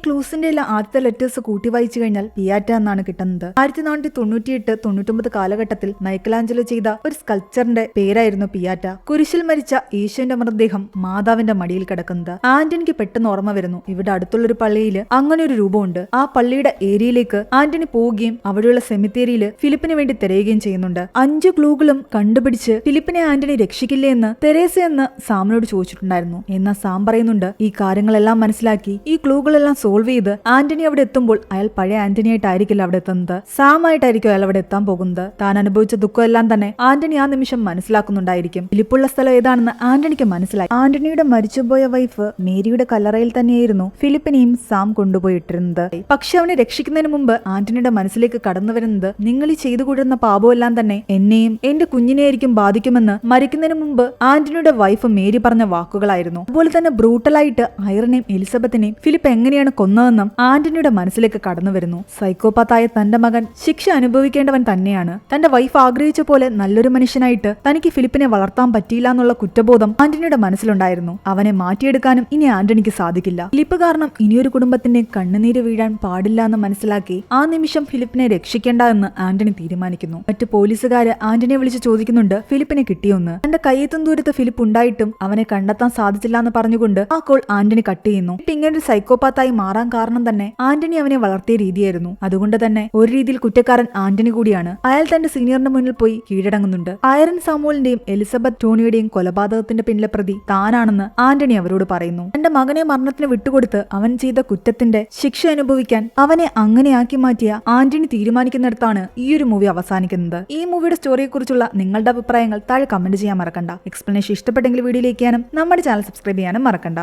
ക്ലൂസിന്റെ എല്ലാം ആദ്യത്തെ ലെറ്റേഴ്സ് കൂട്ടി വായിച്ചു കഴിഞ്ഞാൽ പിയാറ്റ എന്നാണ് കിട്ടുന്നത്. 1498-99 കാലഘട്ടത്തിൽ മൈക്കലാഞ്ചലോ ചെയ്ത ഒരു സ്കൾപ്ചറിന്റെ പേരായിരുന്നു പിയാറ്റ. കുരിശിൽ മരിച്ച യേശുവിന്റെ മൃതദേഹം മാതാവിന്റെ മടിയിൽ കിടക്കുന്നത് ആന്റണിക്ക് പെട്ടെന്ന് ഓർമ്മ വരുന്നു. ഇവിടെ അടുത്തുള്ളൊരു പള്ളിയിൽ അങ്ങനെ ഒരു രൂപമുണ്ട്. ആ പള്ളിയുടെ ഏരിയയിലേക്ക് ആന്റണി പോവുകയും അവിടെയുള്ള സെമിത്തേരിയിൽ ഫിലിപ്പിന് വേണ്ടി തിരയുകയും ചെയ്യുന്നുണ്ട്. 5 ക്ലൂകളും കണ്ടുപിടിച്ച് ഫിലിപ്പിനെ ആന്റണി രക്ഷിക്കില്ലേ എന്ന് തെരേസ എന്ന് സാമിനോട് ചോദിച്ചിട്ടുണ്ടായിരുന്നു. എന്നാൽ സാം പറയുന്നുണ്ട് ഈ കാര്യങ്ങളെല്ലാം മനസ്സിലാക്കി ഈ ക്ലൂകളെല്ലാം സോൾവ് ചെയ്ത് ആന്റണി അവിടെ എത്തുമ്പോൾ അയാൾ പഴയ ആന്റണി ആയിട്ടായിരിക്കില്ല അവിടെ എത്തുന്നത്, സാം ആയിട്ടായിരിക്കും അയാൾ അവിടെ എത്താൻ പോകുന്നത്. താൻ അനുഭവിച്ച ദുഃഖമെല്ലാം തന്നെ ആന്റണി ആ നിമിഷം മനസ്സിലാക്കുന്നുണ്ടായിരിക്കും. ഫിലിപ്പുള്ള സ്ഥലം ഏതാണെന്ന് ആന്റണിക്ക് മനസ്സിലായി. ആന്റണിയുടെ മരിച്ചുപോയ വൈഫ് മേരിയുടെ കല്ലറയിൽ തന്നെയായിരുന്നു ഫിലിപ്പിനെയും സാം കൊണ്ടുപോയിട്ടിരുന്നത്. പക്ഷെ അവനെ രക്ഷിക്കുന്നതിന് മുമ്പ് ആന്റണിയുടെ മനസ്സിലേക്ക് കടന്നു വരുന്നത് നിങ്ങൾ ഈ ചെയ്തു കൂടുന്ന പാപമെല്ലാം തന്നെ എന്നെയും എന്റെ കുഞ്ഞിനെയായിരിക്കും ബാധിക്കുമെന്ന് മരിക്കുന്നതിന് മുമ്പ് ആന്റണിയുടെ വൈഫ് മേരി പറഞ്ഞ വാക്കുകളായിരുന്നു. അതുപോലെ തന്നെ ബ്രൂട്ടലായിട്ട് ഐറിനെയും എലിസബത്തിനെയും ഫിലിപ്പ് എങ്ങനെയാണ് കൊന്നതെന്നും ആന്റണിയുടെ മനസ്സിലേക്ക് കടന്നു വരുന്നു. സൈക്കോപാത്തായ തന്റെ മകൻ ശിക്ഷ അനുഭവിക്കേണ്ടവൻ തന്നെയാണ്. തന്റെ വൈഫ് ആഗ്രഹിച്ച പോലെ നല്ലൊരു മനുഷ്യനായിട്ട് തനിക്ക് ഫിലിപ്പിനെ വളർത്താൻ പറ്റിയില്ല എന്നുള്ള കുറ്റബോധം ആന്റണിയുടെ മനസ്സിലുണ്ടായിരുന്നു. അവനെ മാറ്റിയെടുക്കാനും ഇനി ആന്റണിക്ക് സാധിക്കില്ല. ഫിലിപ്പ് കാരണം ഇനിയൊരു കുടുംബത്തിന്റെ കണ്ണുനീര് വീഴാൻ പാടില്ല എന്ന് മനസ്സിലാക്കി ആ നിമിഷം ഫിലിപ്പിനെ രക്ഷിക്കേണ്ട എന്ന് ആന്റണി തീരുമാനിക്കുന്നു. മറ്റു പോലീസുകാര് ആന്റണിയെ വിളിച്ച് ചോദിക്കുന്നുണ്ട് ഫിലിപ്പിനെ കിട്ടിയൊന്ന്. തന്റെ കയ്യെത്തും ദൂരത്ത് ഫിലിപ്പ് ഉണ്ടായിട്ടും അവനെ കണ്ടെത്താൻ സാധിച്ചില്ല എന്ന് പറഞ്ഞുകൊണ്ട് ആ കോൾ ആന്റണി കട്ട് ചെയ്യുന്നു. ഇങ്ങനെ ഒരു സൈക്കോപാത്തായി മാറാൻ കാരണം തന്നെ ആന്റണി അവനെ വളർത്തിയ രീതിയായിരുന്നു. അതുകൊണ്ട് തന്നെ ഒരു രീതിയിൽ കുറ്റക്കാരൻ ആന്റണി കൂടിയാണ്. അയാൾ തന്റെ സീനിയറിന്റെ മുന്നിൽ പോയി കീഴടങ്ങുന്നുണ്ട്. ഐറൻ സാമുവലിന്റെയും എലിസബത്ത് ടോണിയുടെയും കൊലപാതകത്തിന്റെ പിന്നിലെ പ്രതി താനാണെന്ന് ആന്റണി അവരോട് പറയുന്നു. തന്റെ മകനെ മരണത്തിന് വിട്ടുകൊടുത്ത് അവൻ ചെയ്ത കുറ്റത്തിന്റെ ശിക്ഷ അനുഭവിക്കാൻ അവനെ അങ്ങനെയാക്കി മാറ്റിയ ആന്റണി തീരുമാനിക്കുന്നിടത്താണ് ഈ ഒരു മൂവി അവസാനിക്കുന്നത്. ഈ മൂവിയുടെ സ്റ്റോറിയെ കുറിച്ചുള്ള നിങ്ങളുടെ അഭിപ്രായങ്ങൾ താഴെ കമന്റ് ചെയ്യാൻ മറക്കണ്ട. എക്സ്പ്ലനേഷൻ ഇഷ്ടപ്പെട്ടെങ്കിൽ വീഡിയോയിലേക്ക് ചെയ്യാനും നമ്മുടെ ചാനൽ സബ്സ്ക്രൈബ് ചെയ്യാനും മറക്കണ്ട.